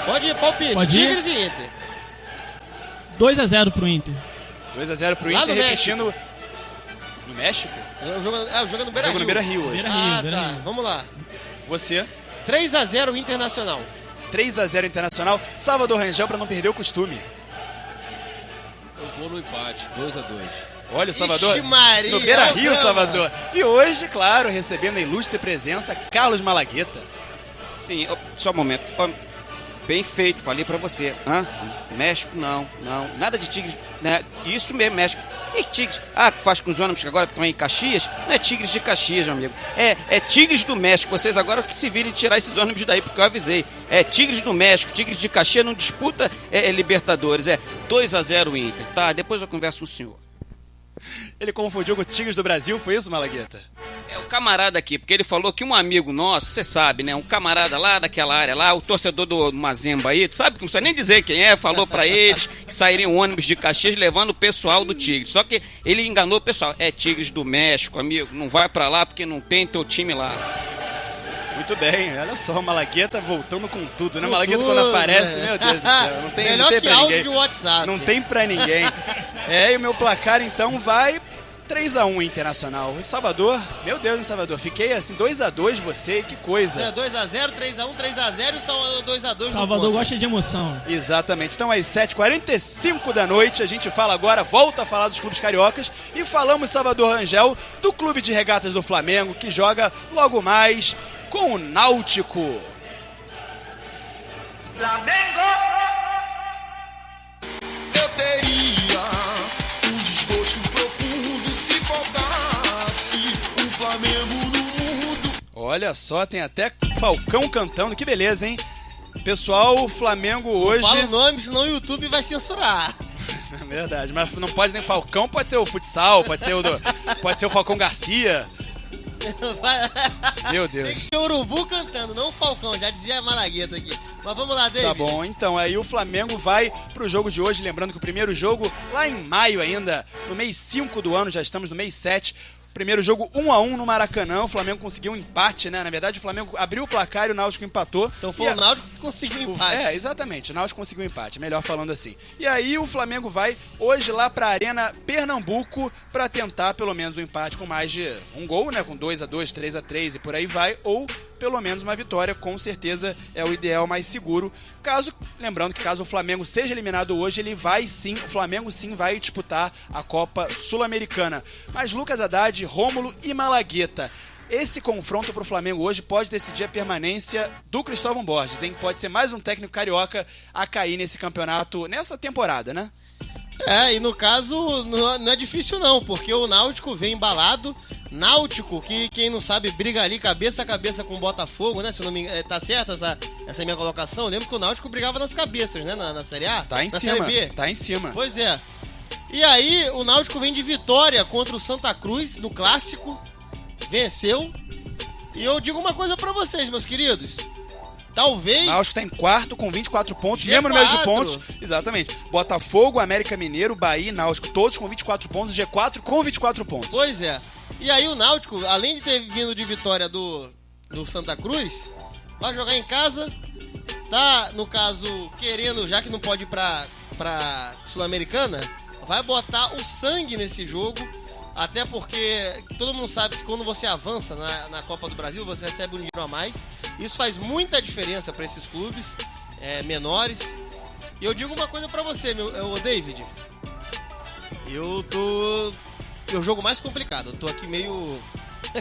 Pode ir, palpite. Pode ir. Tigres e Inter. 2-0 pro Inter. 2-0 pro Lá Inter, no repetindo... No México? O jogo é no Beira-Rio. Jogo no Beira-Rio hoje. Beira-Rio. Vamos lá. Você? 3-0 Internacional. 3-0 Internacional. Salvador Rangel pra não perder o costume. Eu vou no empate, 2-2. Olha o Salvador. Ixi, Maria, no Beira-Rio, drama. Salvador. E hoje, claro, recebendo a ilustre presença, Carlos Malagueta. Sim, só um momento. Bem feito, falei pra você. México, não. Nada de Tigres. Né? Isso mesmo, México. E Tigres? Faz com os ônibus que agora estão em Caxias? Não é Tigres de Caxias, meu amigo. É Tigres do México. Vocês agora que se virem tirar esses ônibus daí, porque eu avisei. É Tigres do México. Tigres de Caxias não disputa Libertadores. 2-0 Inter. Tá, depois eu converso com o senhor. Ele confundiu com o Tigres do Brasil, foi isso, Malagueta? É o camarada aqui, porque ele falou que um amigo nosso, você sabe, né? Um camarada lá daquela área lá, o torcedor do Mazemba aí, tu sabe que não precisa nem dizer quem é, falou pra eles que sairiam ônibus de Caxias levando o pessoal do Tigres. Só que ele enganou o pessoal. É Tigres do México, amigo, não vai pra lá porque não tem teu time lá. Muito bem, olha só, o Malagueta voltando com tudo, né? Com Malagueta tudo, quando aparece, né? meu Deus do céu, não tem, Melhor não tem que pra áudio ninguém. de WhatsApp. Não tem pra ninguém. E o meu placar então vai 3-1 Internacional. Em Salvador, meu Deus, em Salvador, fiquei assim, 2-2 você, que coisa. 2x0, 3x1, 3x0 e o Salvador 2x2. Salvador gosta de emoção. Exatamente. Então, às 7h45 da noite, a gente fala agora, volta a falar dos clubes cariocas e falamos, Salvador Rangel, do Clube de Regatas do Flamengo, que joga logo mais com o Náutico. Eu teria um desgosto profundo se faltasse um Flamengo no mundo. Olha só, tem até Falcão cantando, que beleza, hein? Pessoal, o Flamengo hoje... Fala o nome, senão o YouTube vai censurar. É verdade, mas não pode nem Falcão, pode ser o futsal, pode ser o Falcão Garcia. Meu Deus. Tem que ser o Urubu cantando, não o Falcão, já dizia a Malagueta aqui. Mas vamos lá, David. Tá bom, então aí o Flamengo vai pro jogo de hoje, lembrando que o primeiro jogo, lá em maio ainda, no mês 5 do ano, já estamos no mês 7, primeiro jogo 1-1 no Maracanã, o Flamengo conseguiu um empate, né? Na verdade, o Flamengo abriu o placar e o Náutico empatou. Então foi o Náutico que conseguiu um empate. É, exatamente, o Náutico conseguiu um empate, melhor falando assim. E aí o Flamengo vai hoje lá pra Arena Pernambuco pra tentar pelo menos um empate com mais de um gol, né? Com 2-2, 3-3 e por aí vai, ou pelo menos uma vitória, com certeza é o ideal mais seguro. Lembrando que caso o Flamengo seja eliminado hoje, o Flamengo sim vai disputar a Copa Sul-Americana. Mas Lucas Haddad, Rômulo e Malagueta, esse confronto pro Flamengo hoje pode decidir a permanência do Cristóvão Borges, hein? Pode ser mais um técnico carioca a cair nesse campeonato, nessa temporada, né? É, e no caso não é difícil não, porque o Náutico vem embalado. Náutico, que quem não sabe, briga ali cabeça a cabeça com o Botafogo, né? Se não me engano, tá certa essa minha colocação? Eu lembro que o Náutico brigava nas cabeças, né? Na Série A? Tá em na cima, Série B. tá em cima. Pois é. E aí, o Náutico vem de vitória contra o Santa Cruz, no Clássico. Venceu. E eu digo uma coisa pra vocês, meus queridos. Talvez... O Náutico tá em quarto com 24 pontos, G4. mesmo número de pontos. Exatamente. Botafogo, América Mineiro, Bahia e Náutico, todos com 24 pontos. G4 com 24 pontos. Pois é. E aí o Náutico, além de ter vindo de vitória do Santa Cruz, vai jogar em casa. Tá, no caso, querendo, já que não pode ir pra Sul-Americana, vai botar o sangue nesse jogo. Até porque todo mundo sabe que quando você avança na Copa do Brasil, você recebe um dinheiro a mais. Isso faz muita diferença para esses clubes menores. E eu digo uma coisa para você, meu David. É o jogo mais complicado. Eu tô aqui meio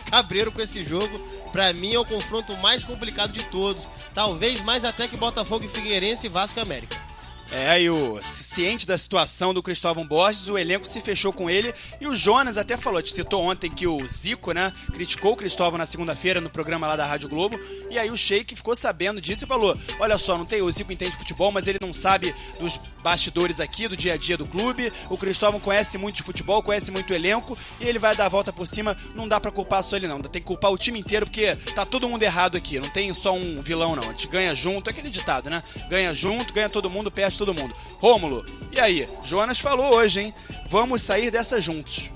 cabreiro com esse jogo. Pra mim é o confronto mais complicado de todos. Talvez mais até que Botafogo e Figueirense e Vasco e América. E ciente da situação do Cristóvão Borges, o elenco se fechou com ele e o Jonas até falou, te citou ontem que o Zico, né, criticou o Cristóvão na segunda-feira no programa lá da Rádio Globo, e aí o Sheik ficou sabendo disso e falou, olha só, o Zico entende futebol, mas ele não sabe dos bastidores aqui, do dia a dia do clube, o Cristóvão conhece muito de futebol, conhece muito o elenco, e ele vai dar a volta por cima, não dá pra culpar só ele não, tem que culpar o time inteiro, porque tá todo mundo errado aqui, não tem só um vilão não, a gente ganha junto, aquele ditado, né, ganha junto, ganha todo mundo, perde todo mundo. Rômulo, e aí? Jonas falou hoje, hein? Vamos sair dessa juntos.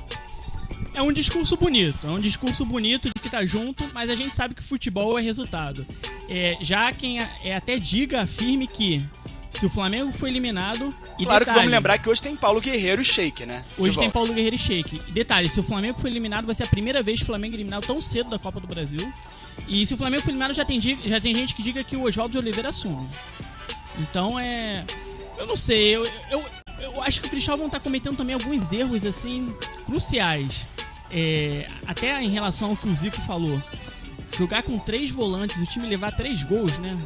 É um discurso bonito de que tá junto, mas a gente sabe que futebol é resultado. Já quem até afirme que se o Flamengo for eliminado... Claro que vamos lembrar que hoje tem Paulo Guerreiro e Sheik, né? Hoje tem Paulo Guerreiro e Sheik. Detalhe, se o Flamengo for eliminado, vai ser a primeira vez que o Flamengo é eliminado tão cedo da Copa do Brasil. E se o Flamengo for eliminado, já tem gente que diga que o Oswaldo de Oliveira assume. Então eu não sei, eu acho que o Cristóvão tá cometendo também alguns erros, assim, cruciais. Até em relação ao que o Zico falou. Jogar com 3 volantes, o time levar 3 gols, né?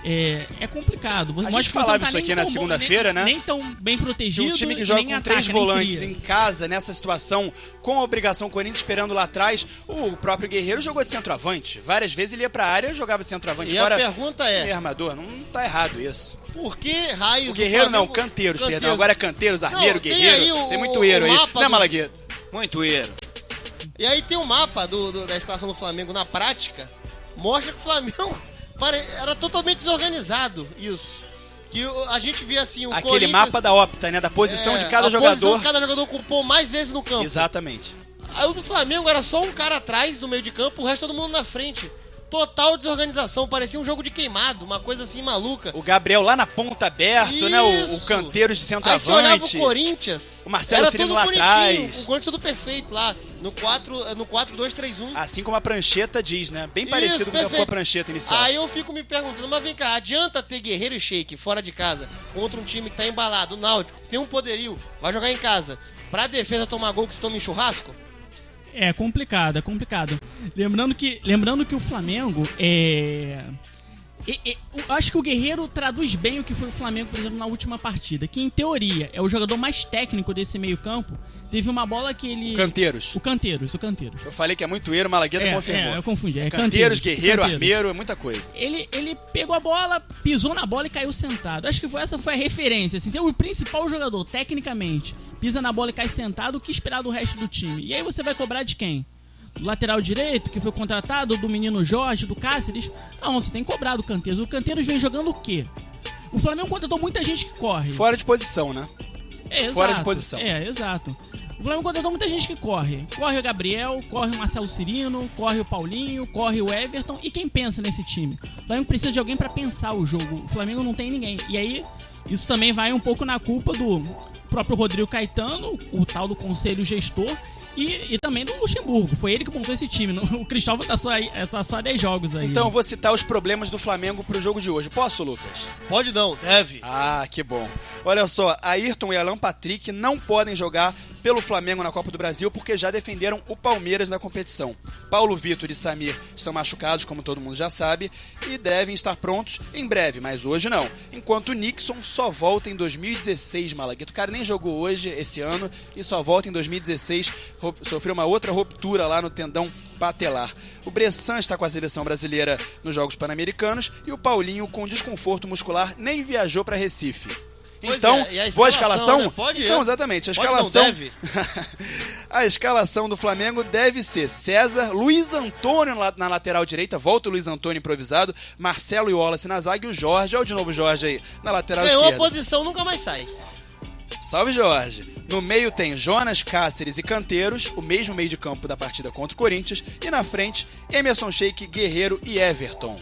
é complicado. A gente Mostra que você falava não tá isso nem aqui na tão bom, segunda-feira, né? Nem tão bem De protegido. um time que e joga nem com ataca, 3 nem volantes cria. em casa, nessa situação, com a obrigação Corinthians esperando lá atrás, o próprio Guerreiro jogou de centroavante. Várias vezes ele ia pra área e jogava de centroavante. E Fora a pergunta é, armador. Não tá errado isso. por que raios O Guerreiro o não, Flamengo... Canteiros, perdão. Agora é Canteiros, Armeiro, Não, tem Guerreiro. aí Tem muito erro aí. mapa Né, do- Malagueta? Muito erro. E aí tem um mapa da escalação do Flamengo na prática, mostra que o Flamengo era totalmente desorganizado, isso. Que a gente via assim, o Aquele Corinthians... mapa da Opta, né? Da posição de cada a posição jogador. de cada jogador ocupou mais vezes no campo. Exatamente. Aí o do Flamengo era só um cara atrás no meio de campo, o resto todo mundo na frente. Total desorganização, parecia um jogo de queimado, uma coisa assim maluca. O Gabriel lá na ponta aberto, né? O Isso. Canteiros de Aí você olhava o centroavante. Corinthians, O Marcelo era Cirino tudo lá bonitinho, atrás. o Corinthians tudo perfeito lá, no 4-2-3-1. Assim como a prancheta diz, né? Bem Isso, parecido com a perfeito. prancheta inicial. Aí eu fico me perguntando, mas vem cá, adianta ter Guerreiro e Sheik fora de casa contra um time que tá embalado, o Náutico, que tem um poderio, vai jogar em casa, pra defesa tomar gol que se toma em churrasco? É complicado, é complicado. Lembrando que o Flamengo eu acho que o Guerreiro traduz bem o que foi o Flamengo, por exemplo, na última partida. Que em teoria é o jogador mais técnico desse meio-campo. Teve uma bola que ele. Canteiros. O Canteiros. Eu falei que é muito erro, Malagueta confirmou. Eu confundi. É Canteiros, Guerreiro, Canteiros. Armeiro, é muita coisa. Ele pegou a bola, pisou na bola e caiu sentado. Acho que essa foi a referência. Assim, ser o principal jogador, tecnicamente, pisa na bola e cai sentado, o que esperar do resto do time? E aí você vai cobrar de quem? Do lateral direito, que foi contratado, do menino Jorge, do Cáceres? Não, você tem que cobrar do Canteiros. O Canteiros vem jogando o quê? O Flamengo contratou muita gente que corre. Fora de posição, né? Exato. Fora de posição. Exato. O Flamengo contratou muita gente que corre. Corre o Gabriel, corre o Marcelo Cirino, corre o Paulinho, corre o Everton. E quem pensa nesse time? O Flamengo precisa de alguém pra pensar o jogo. O Flamengo não tem ninguém. E aí, isso também vai um pouco na culpa do próprio Rodrigo Caetano, o tal do conselho gestor, e também do Luxemburgo. Foi ele que montou esse time. O Cristóvão tá só 10 jogos aí. Então eu vou citar os problemas do Flamengo pro jogo de hoje. Posso, Lucas? Pode não, deve. Ah, que bom. Olha só, Ayrton e Alan Patrick não podem jogar pelo Flamengo na Copa do Brasil porque já defenderam o Palmeiras na competição. Paulo Vitor e Samir estão machucados, como todo mundo já sabe, e devem estar prontos em breve, mas hoje não. Enquanto o Nixon só volta em 2016, Malagueta. O cara nem jogou hoje, esse ano, e só volta em 2016. Sofreu uma outra ruptura lá no tendão patelar. O Bressan está com a seleção brasileira nos Jogos Pan-Americanos e o Paulinho, com desconforto muscular, nem viajou para Recife. Pois Então, é, e a boa escalação, escalação. né? Pode ir. Então, exatamente, a Pode não, escalação. deve. A escalação do Flamengo deve ser César, Luiz Antônio na lateral direita, volta o Luiz Antônio improvisado, Marcelo e Wallace na zaga e o Jorge, olha de novo o Jorge aí, na lateral Ganhou a esquerda. posição, nunca mais sai. Salve, Jorge. No meio tem Jonas, Cáceres e Canteiros, o mesmo meio de campo da partida contra o Corinthians, e na frente, Emerson Sheik, Guerreiro e Everton.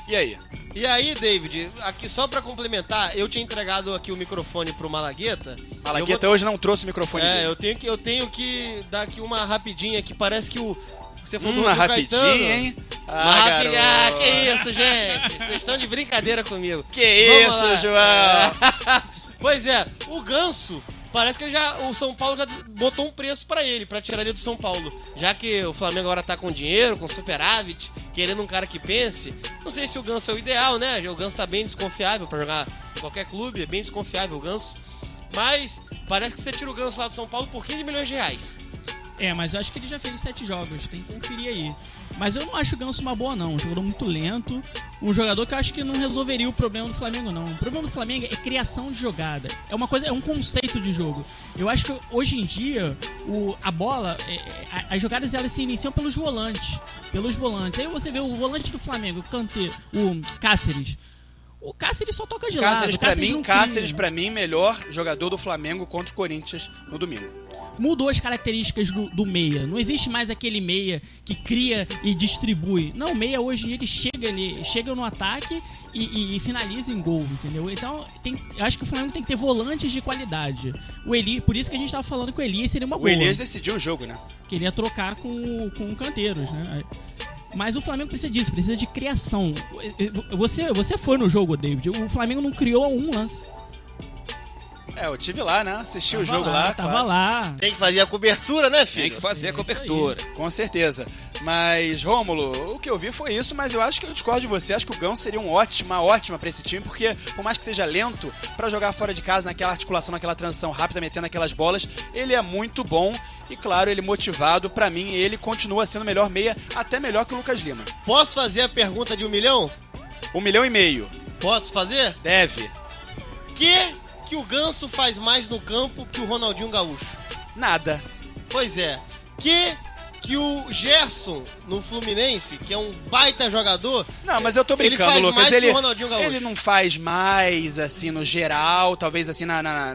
E aí? E aí, David, aqui só pra complementar, eu tinha entregado aqui o microfone pro Malagueta. Malagueta hoje não trouxe o microfone dele. Eu tenho que dar aqui uma rapidinha que parece que você falou do Uma Rodrigo rapidinha, Caetano. hein? Uma rapidinha, garoto. que isso, gente? Vocês estão de brincadeira comigo. Que Vamos isso, lá. João? Pois é, o Ganso, parece que o São Paulo já botou um preço pra ele, pra tirar ele do São Paulo. Já que o Flamengo agora tá com dinheiro, com superávit, querendo um cara que pense. Não sei se o Ganso é o ideal, né? O Ganso tá bem desconfiável pra jogar em qualquer clube, é bem desconfiável o Ganso. Mas parece que você tira o Ganso lá do São Paulo por 15 milhões de reais. Mas eu acho que ele já fez 7 jogos, tem que conferir aí. Mas eu não acho o Ganso uma boa, não. Um jogador muito lento. Um jogador que eu acho que não resolveria o problema do Flamengo, não. O problema do Flamengo é criação de jogada. É um conceito de jogo. Eu acho que hoje em dia, a bola, as jogadas elas se iniciam pelos volantes. Aí você vê o volante do Flamengo, o Cáceres. O Cáceres só toca de lado. Cáceres pra mim, melhor jogador do Flamengo contra o Corinthians no domingo. Mudou as características do meia. Não existe mais aquele meia que cria e distribui. Não, o meia hoje em dia ele chega no ataque e finaliza em gol, entendeu? Então, eu acho que o Flamengo tem que ter volantes de qualidade. O Eli, por isso que a gente tava falando que o Elias seria uma boa. O Elias decidiu o jogo, né? Queria trocar com o Canteiros, né? Mas o Flamengo precisa disso, precisa de criação. Você foi no jogo, David. O Flamengo não criou um lance. Eu tive lá, né? Assisti o Tava jogo lá. Tava claro. lá. Tem que fazer a cobertura, né, filho? Tem que fazer a cobertura. Com certeza. Mas, Rômulo, o que eu vi foi isso, mas eu acho que eu discordo de você. Acho que o Ganso seria uma ótima pra esse time, porque por mais que seja lento, pra jogar fora de casa, naquela articulação, naquela transição rápida, metendo aquelas bolas, ele é muito bom. E claro, ele motivado, pra mim, ele continua sendo o melhor meia, até melhor que o Lucas Lima. Posso fazer a pergunta de 1 milhão? 1,5 milhão. Posso fazer? Deve. Que o Ganso faz mais no campo que o Ronaldinho Gaúcho? Nada. Pois é. Que o Gerson, no Fluminense, que é um baita jogador... Não, mas eu tô brincando, ele faz Lucas. mais que o Ronaldinho Gaúcho. Ele não faz mais, assim, no geral, talvez assim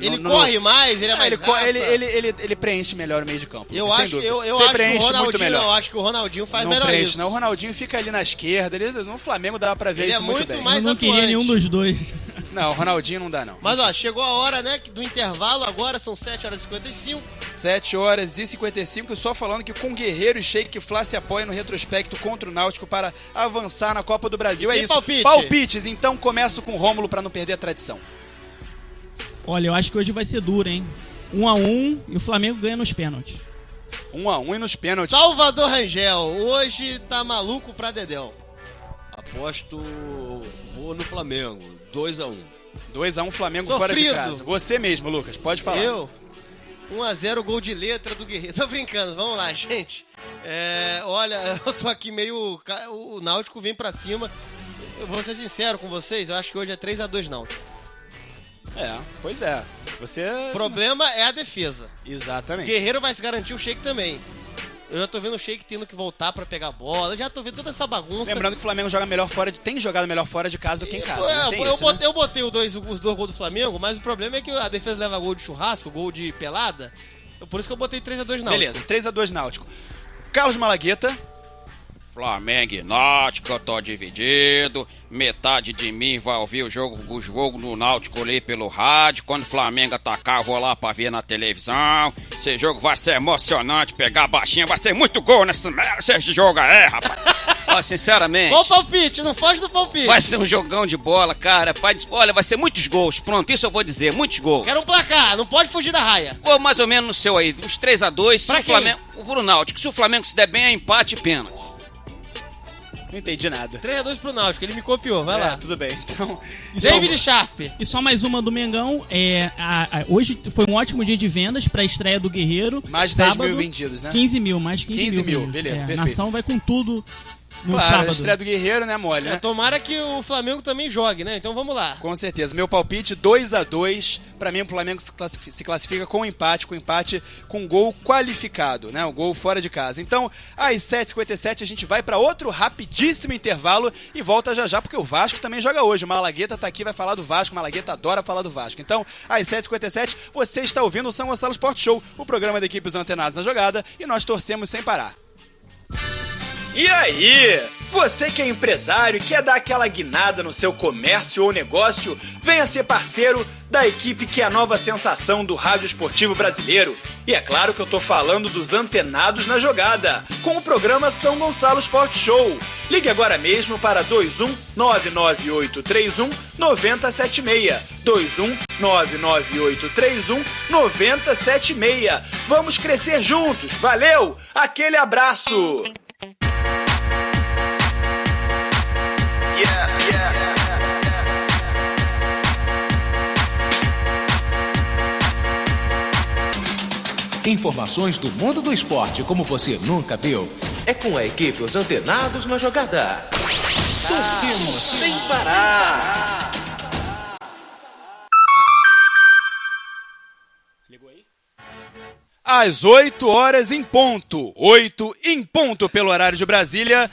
ele corre mais, ele é mais ele preenche melhor o meio de campo. Eu sem acho dúvida. que Você o preenche muito Ronaldinho, melhor. eu acho que o Ronaldinho faz não melhor preenche, isso. não. O Ronaldinho fica ali na esquerda, no Flamengo dá pra ver Ele isso é muito muito bem. mais Eu não queria atuante. nenhum dos dois. Não, o Ronaldinho não dá, não. Mas ó, chegou a hora, né, do intervalo, agora são 7h55. 7h55, só falando que com Guerreiro e Sheik Flá se apoia no retrospecto contra o Náutico para avançar na Copa do Brasil. É Tem isso. palpite? Palpites, então começo com o Rômulo pra não perder a tradição. Olha, eu acho que hoje vai ser duro, hein? 1-1 e o Flamengo ganha nos pênaltis. 1-1 e nos pênaltis. Salvador Rangel, hoje tá maluco pra Dedéu. Aposto, vou no Flamengo, 2-1. 2-1 Flamengo Sofrido. fora de casa. Você mesmo, Lucas, pode falar. Eu? 1-0, gol de letra do Guerreiro. Tô brincando, vamos lá, gente. Olha, eu tô aqui meio... O Náutico vem pra cima. Eu vou ser sincero com vocês, eu acho que hoje é 3-2 Náutico. Pois é. Você... O problema é a defesa. Exatamente. Guerreiro vai se garantir, o Sheik também. Eu já tô vendo o Sheik tendo que voltar pra pegar a bola. Eu já tô vendo toda essa bagunça. Lembrando que o Flamengo joga melhor tem jogado melhor fora de casa do que em casa. Né? Tem isso, né? Eu botei os dois gols do Flamengo, mas o problema é que a defesa leva gol de churrasco, gol de pelada. Por isso que eu botei 3-2 Náutico. Beleza, 3-2 Náutico. Carlos Malagueta. Flamengo e Náutico, eu tô dividido. Metade de mim vai ouvir o jogo do Náutico ali pelo rádio. Quando o Flamengo atacar, eu vou lá pra ver na televisão. Esse jogo vai ser emocionante, pegar a baixinha, vai ser muito gol nesse jogo aí, rapaz. Ó, sinceramente. Qual o palpite? Não foge do palpite. Vai ser um jogão de bola, cara. Olha, vai ser muitos gols. Pronto, isso eu vou dizer, muitos gols. Quero um placar, não pode fugir da raia. Ou mais ou menos no seu aí, uns 3-2. Pra se o Flamengo, pro Náutico. Se o Flamengo se der bem, é empate e pênalti. Não entendi nada. 3-2 pro Náutico, ele me copiou, vai lá. Tudo bem, então... David Sharp. E só mais uma do Mengão. Hoje foi um ótimo dia de vendas pra estreia do Guerreiro. Mais de 10 mil vendidos, né? 15 mil, mais 15 mil. Beleza, perfeito. A nação vai com tudo no Claro, sábado. a estreia do Guerreiro, né, mole, né? Tomara que o Flamengo também jogue, né? Então vamos lá. Com certeza. Meu palpite, 2-2. Pra mim, o Flamengo se classifica com empate com gol qualificado, né? O gol fora de casa. Então, às 7h57, a gente vai pra outro rapidíssimo intervalo e volta já, porque o Vasco também joga hoje. O Malagueta tá aqui, vai falar do Vasco. O Malagueta adora falar do Vasco. Então, às 7h57, você está ouvindo o São Gonçalo Sport Show, o programa da equipe Os Antenados na Jogada, e nós torcemos sem parar. E aí? Você que é empresário e quer dar aquela guinada no seu comércio ou negócio, venha ser parceiro da equipe que é a nova sensação do rádio esportivo brasileiro. E é claro que eu tô falando dos Antenados na Jogada, com o programa São Gonçalo Sport Show. Ligue agora mesmo para 21-99831-9076. 21-99831-9076. Vamos crescer juntos, valeu? Aquele abraço! Informações do mundo do esporte como você nunca viu. É com a equipe Os Antenados na Jogada. Torcemos sem parar. Às 8h em ponto. 8 em ponto pelo horário de Brasília.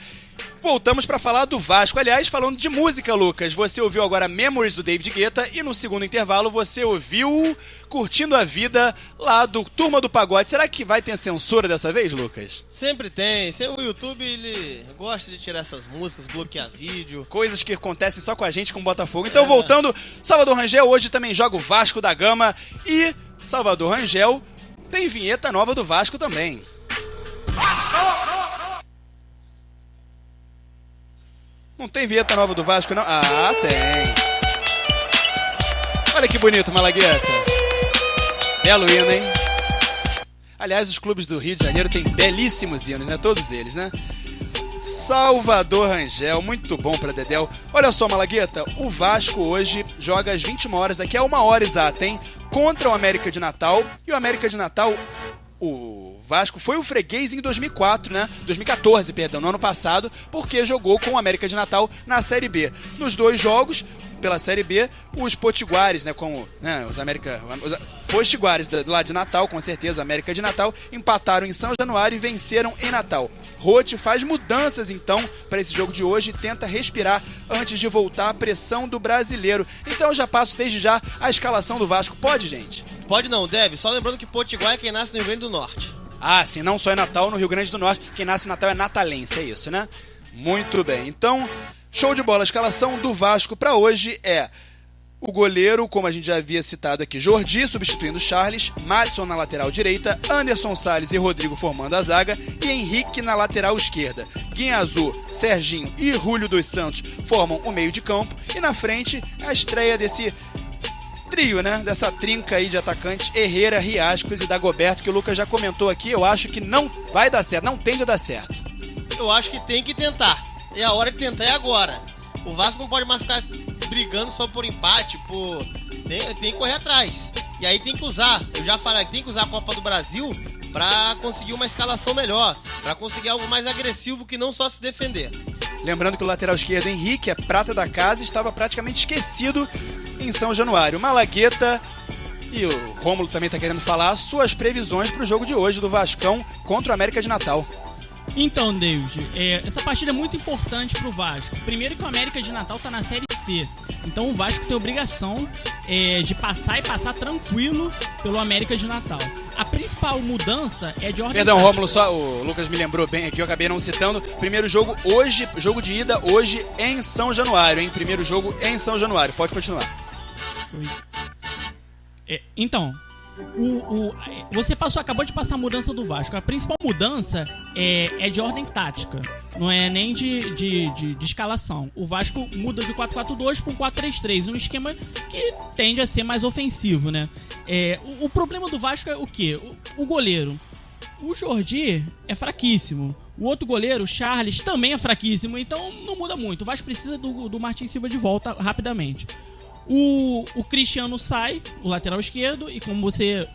Voltamos para falar do Vasco. Aliás, falando de música, Lucas, você ouviu agora Memories do David Guetta e no segundo intervalo você ouviu Curtindo a Vida lá do Turma do Pagode. Será que vai ter censura dessa vez, Lucas? Sempre tem. O YouTube, ele gosta de tirar essas músicas, bloquear vídeo. Coisas que acontecem só com a gente, com o Botafogo. Então, voltando, Salvador Rangel hoje também joga o Vasco da Gama e Salvador Rangel tem vinheta nova do Vasco também. Não tem vinheta nova do Vasco, não? Ah, tem. Olha que bonito, Malagueta. Belo hino, hein? Aliás, os clubes do Rio de Janeiro têm belíssimos hinos, né? Todos eles, né? Salvador Rangel, muito bom pra Dedéu. Olha só, Malagueta, o Vasco hoje joga às 21 horas, daqui a 1 hora exata, hein? Contra o América de Natal. E o América de Natal, o Vasco foi o freguês em 2014, no ano passado, porque jogou com o América de Natal na Série B. Nos 2 jogos, pela Série B, os potiguares, os potiguares do lado de Natal, com certeza, o América de Natal, empataram em São Januário e venceram em Natal. Roth faz mudanças, então, para esse jogo de hoje e tenta respirar antes de voltar à pressão do brasileiro. Então eu já passo desde já a escalação do Vasco. Pode, gente? Pode não, deve. Só lembrando que Potiguar é quem nasce no Rio Grande do Norte. Ah, sim, não só em Natal, no Rio Grande do Norte. Quem nasce em Natal é natalense, é isso, né? Muito bem. Então, show de bola. A escalação do Vasco para hoje é o goleiro, como a gente já havia citado aqui, Jordi substituindo Charles, Madison na lateral direita, Anderson Salles e Rodrigo formando a zaga e Henrique na lateral esquerda. Guinhazu, Serginho e Júlio dos Santos formam o meio de campo e na frente a estreia desse trio, né? Dessa trinca aí de atacantes, Herrera, Riascos e Dagoberto, que o Lucas já comentou aqui. Eu acho que não vai dar certo, não tende a dar certo. Eu acho que tem que tentar. E a hora de tentar é agora. O Vasco não pode mais ficar brigando só por empate, tem que correr atrás. E aí tem que usar, eu já falei, tem que usar a Copa do Brasil pra conseguir uma escalação melhor, pra conseguir algo mais agressivo que não só se defender. Lembrando que o lateral esquerdo, Henrique, é prata da casa e estava praticamente esquecido em São Januário. Malagueta e o Rômulo também está querendo falar suas previsões para o jogo de hoje do Vascão contra o América de Natal. Então, David, essa partida é muito importante pro Vasco. Primeiro que o América de Natal tá na Série C. Então o Vasco tem a obrigação de passar e passar tranquilo pelo América de Natal. A principal mudança é de ordem... Perdão, Rômulo, só o Lucas me lembrou bem aqui, eu acabei não citando. Primeiro jogo hoje, jogo de ida hoje em São Januário, hein? Primeiro jogo em São Januário, pode continuar. Então... Você acabou de passar a mudança do Vasco. A principal mudança é de ordem tática, não é nem de escalação. O Vasco muda de 4-4-2 para um 4-3-3, um esquema que tende a ser mais ofensivo, né? O problema do Vasco é o quê? O goleiro. O Jordi é fraquíssimo. O outro goleiro, o Charles, também é fraquíssimo. Então não muda muito. O Vasco precisa do Martin Silva de volta rapidamente. O Cristiano sai, o lateral esquerdo, e como você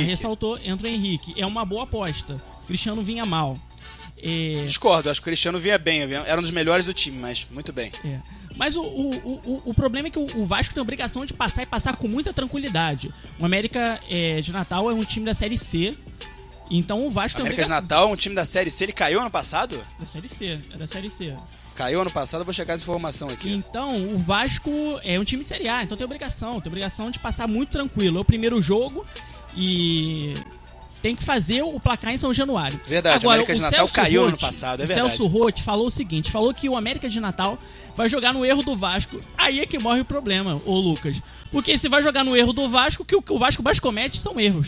ressaltou, entra o Henrique. É uma boa aposta. O Cristiano vinha mal. Discordo, acho que o Cristiano vinha bem, era um dos melhores do time, mas muito bem. Mas o problema é que o Vasco tem a obrigação de passar e passar com muita tranquilidade. O América de Natal é um time da Série C. Então o Vasco tem a obrigação... América de Natal é um time da Série C, ele caiu ano passado? Da Série C. Caiu ano passado, eu vou checar essa informação aqui. Então, o Vasco é um time de Série A, então tem obrigação de passar muito tranquilo. É o primeiro jogo e tem que fazer o placar em São Januário. Verdade, agora, o América de Natal caiu ano passado, é verdade. O Celso Roth falou o seguinte, falou que o América de Natal vai jogar no erro do Vasco. Aí é que morre o problema, ô Lucas. Porque se vai jogar no erro do Vasco, que o Vasco mais comete são erros.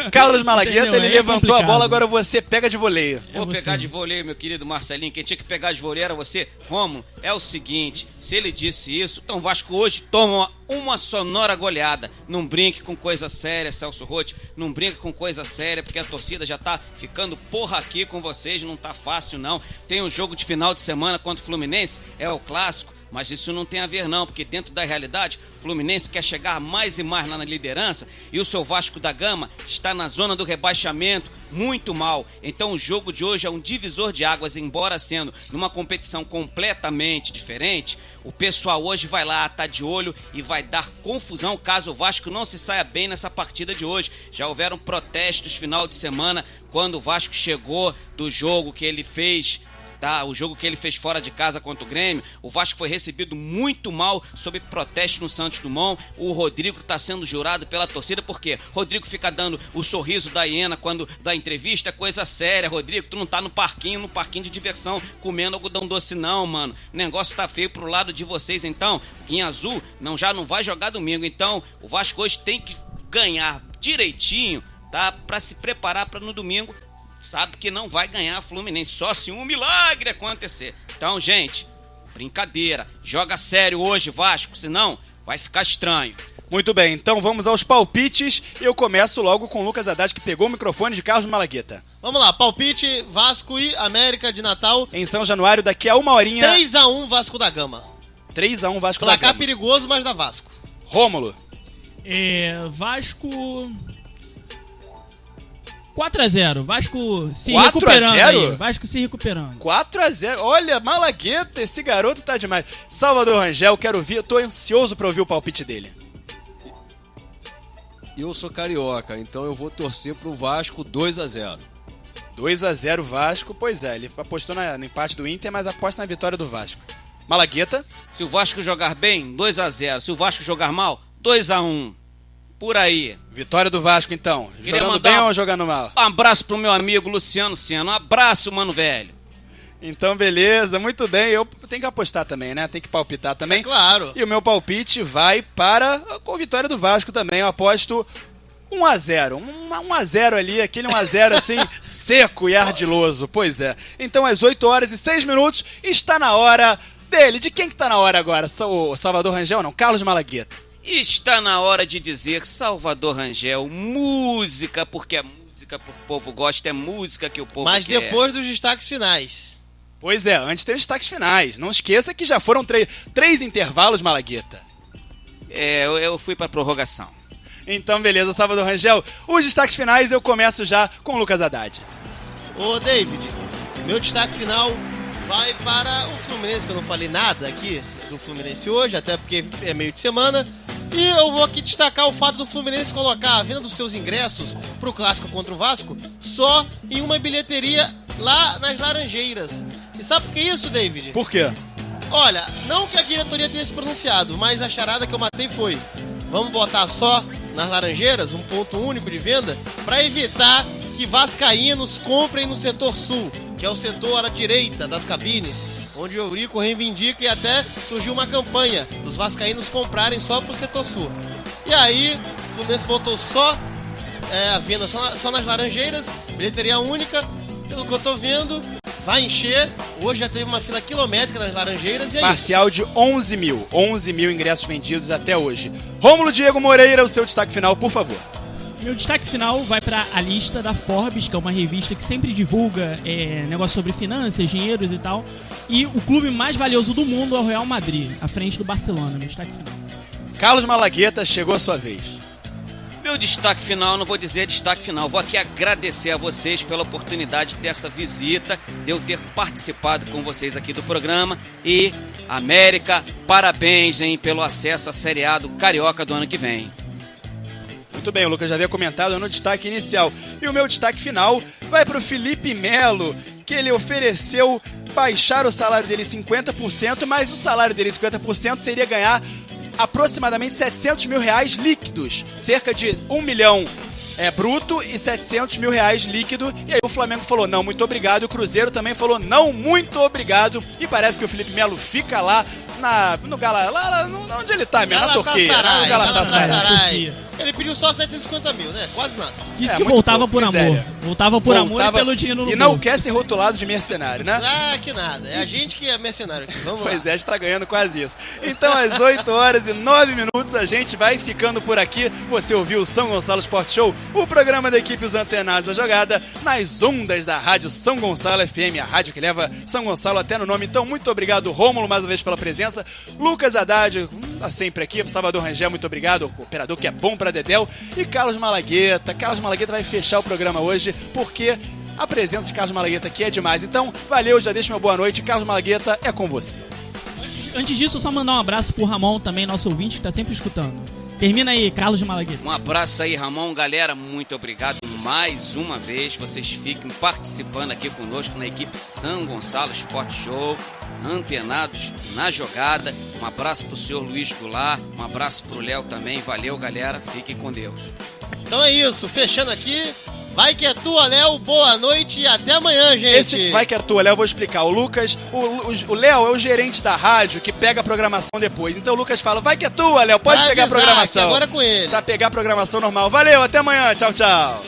Carlos Malagueta, ele levantou a bola, agora você pega de voleio. Vou pegar de voleio, meu querido Marcelinho. Quem tinha que pegar de voleio era você. Romulo, é o seguinte, se ele disse isso, então o Vasco hoje toma uma sonora goleada. Não brinque com coisa séria, Celso Roth. Não brinque com coisa séria, porque a torcida já tá ficando porra aqui com vocês. Não tá fácil, não. Tem um jogo de final de semana contra o Fluminense, é o clássico. Mas isso não tem a ver não, porque dentro da realidade, o Fluminense quer chegar mais e mais lá na liderança e o seu Vasco da Gama está na zona do rebaixamento, muito mal. Então o jogo de hoje é um divisor de águas, embora sendo numa competição completamente diferente. O pessoal hoje vai lá, tá de olho e vai dar confusão caso o Vasco não se saia bem nessa partida de hoje. Já houveram protestos final de semana quando o Vasco chegou do jogo que ele fez... O jogo que ele fez fora de casa contra o Grêmio, o Vasco foi recebido muito mal sob protesto no Santos Dumont. O Rodrigo está sendo jurado pela torcida, porque Rodrigo fica dando o sorriso da hiena quando dá entrevista, coisa séria. Rodrigo, tu não tá no parquinho de diversão, comendo algodão doce não, mano. O negócio tá feio pro lado de vocês, então. Guinhazu já não vai jogar domingo, então o Vasco hoje tem que ganhar direitinho, tá? Pra se preparar para no domingo. Sabe que não vai ganhar a Fluminense, só se um milagre acontecer. Então, gente, brincadeira. Joga sério hoje, Vasco, senão vai ficar estranho. Muito bem, então vamos aos palpites. Eu começo logo com o Lucas Haddad, que pegou o microfone de Carlos Malagueta. Vamos lá, palpite Vasco e América de Natal. Em São Januário, daqui a uma horinha... 3x1 Vasco da Gama. 3x1 Vasco da Placar Gama. perigoso, mas da Vasco. Rômulo. Vasco... 4x0. Vasco se 4 a recuperando 0? aí. Vasco se recuperando. 4x0. Olha, Malagueta, esse garoto tá demais. Salvador Rangel, quero ouvir. Eu tô ansioso pra ouvir o palpite dele. Eu sou carioca, então eu vou torcer pro Vasco 2x0. 2x0 Vasco, pois é, ele apostou no empate do Inter, mas aposta na vitória do Vasco. Malagueta. Se o Vasco jogar bem, 2x0. Se o Vasco jogar mal, 2x1. Por aí. Vitória do Vasco, então. Queria Jogando mandar bem ou jogando mal? Um abraço pro meu amigo Luciano Siano. Um abraço, mano velho. Então, beleza, muito bem. Eu tenho que apostar também, né? Tem que palpitar também. É claro. E o meu palpite vai para a vitória do Vasco também. Eu aposto 1x0. 1x0 ali, aquele 1x0 assim, seco e ardiloso. Pois é. Então, às 8h06, está na hora dele. De quem que tá na hora agora? O Salvador Rangel ou não? Carlos Malagueta. Está na hora de dizer Salvador Rangel, música, porque é música que o povo gosta, é música que o povo Mas quer. depois dos destaques finais. Pois é, antes tem os destaques finais. Não esqueça que já foram três intervalos, Malagueta. Eu fui pra prorrogação. Então, beleza, Salvador Rangel. Os destaques finais eu começo já com o Lucas Haddad. Ô, David, meu destaque final vai para o Fluminense, que eu não falei nada aqui do Fluminense hoje, até porque é meio de semana. E eu vou aqui destacar o fato do Fluminense colocar a venda dos seus ingressos pro clássico contra o Vasco só em uma bilheteria lá nas Laranjeiras. E sabe por que isso, David? Por quê? Olha, não que a diretoria tenha se pronunciado, mas a charada que eu matei foi: vamos botar só nas Laranjeiras, um ponto único de venda, para evitar que vascaínos comprem no setor sul, que é o setor à direita das cabines, onde o Eurico reivindica, e até surgiu uma campanha dos vascaínos comprarem só pro setor sul. E aí, o Fluminense botou só a venda só nas Laranjeiras, bilheteria única. Pelo que eu tô vendo, vai encher. Hoje já teve uma fila quilométrica nas Laranjeiras e é Parcial de 11 mil. 11 mil ingressos vendidos até hoje. Rômulo Diego Moreira, o seu destaque final, por favor. Meu destaque final vai para a lista da Forbes, que é uma revista que sempre divulga negócios sobre finanças, dinheiros e tal. E o clube mais valioso do mundo é o Real Madrid, à frente do Barcelona. Meu destaque final. Carlos Malagueta, chegou a sua vez. Meu destaque final, não vou dizer destaque final, vou aqui agradecer a vocês pela oportunidade dessa visita, de eu ter participado com vocês aqui do programa. E, América, parabéns, hein, pelo acesso à Série A do Carioca do ano que vem. Muito bem, o Lucas já havia comentado no destaque inicial. E o meu destaque final vai para o Felipe Melo, que ele ofereceu baixar o salário dele 50%, mas o salário dele 50% seria ganhar aproximadamente 700 mil reais líquidos, cerca de 1 milhão bruto e 700 mil reais líquido. E aí o Flamengo falou não, muito obrigado, e o Cruzeiro também falou não, muito obrigado, e parece que o Felipe Melo fica lá no onde ele tá mesmo, na Turquia, no Galatasaray. Ele pediu só 750 mil, né? Quase nada. Isso que voltava por amor. Voltava por amor e pelo dinheiro no E não bolso. quer ser rotulado de mercenário, né? Ah, que nada. É a gente que é mercenário aqui. Vamos lá. Pois é, a gente tá ganhando quase isso. Então, às 8h09, a gente vai ficando por aqui. Você ouviu o São Gonçalo Sport Show, o programa da equipe Os Antenados da Jogada, nas ondas da Rádio São Gonçalo FM, a rádio que leva São Gonçalo até no nome. Então, muito obrigado, Rômulo, mais uma vez pela presença. Lucas Haddad, tá sempre aqui. Salvador Rangel, muito obrigado. O operador que é bom pra Dedéu. E Carlos Malagueta. Carlos Malagueta vai fechar o programa hoje, porque a presença de Carlos Malagueta aqui é demais. Então, valeu, já deixa meu boa noite. Carlos Malagueta, é com você. Antes disso, só mandar um abraço pro Ramon também, nosso ouvinte, que tá sempre escutando. Termina aí, Carlos Malagueta. Um abraço aí, Ramon. Galera, muito obrigado mais uma vez. Vocês fiquem participando aqui conosco na equipe São Gonçalo Sport Show, Antenados na Jogada. Um abraço pro senhor Luiz Goulart, um abraço pro Léo também. Valeu, galera. Fiquem com Deus. Então é isso, fechando aqui. Vai que é tua, Léo. Boa noite e até amanhã, gente. Esse vai que é tua, Léo, eu vou explicar. O Lucas, o Léo é o gerente da rádio que pega a programação depois. Então o Lucas fala, vai que é tua, Léo, pode Vai pegar a avisar, programação. que agora é com ele. Tá, pegar a programação normal. Valeu, até amanhã. Tchau, tchau.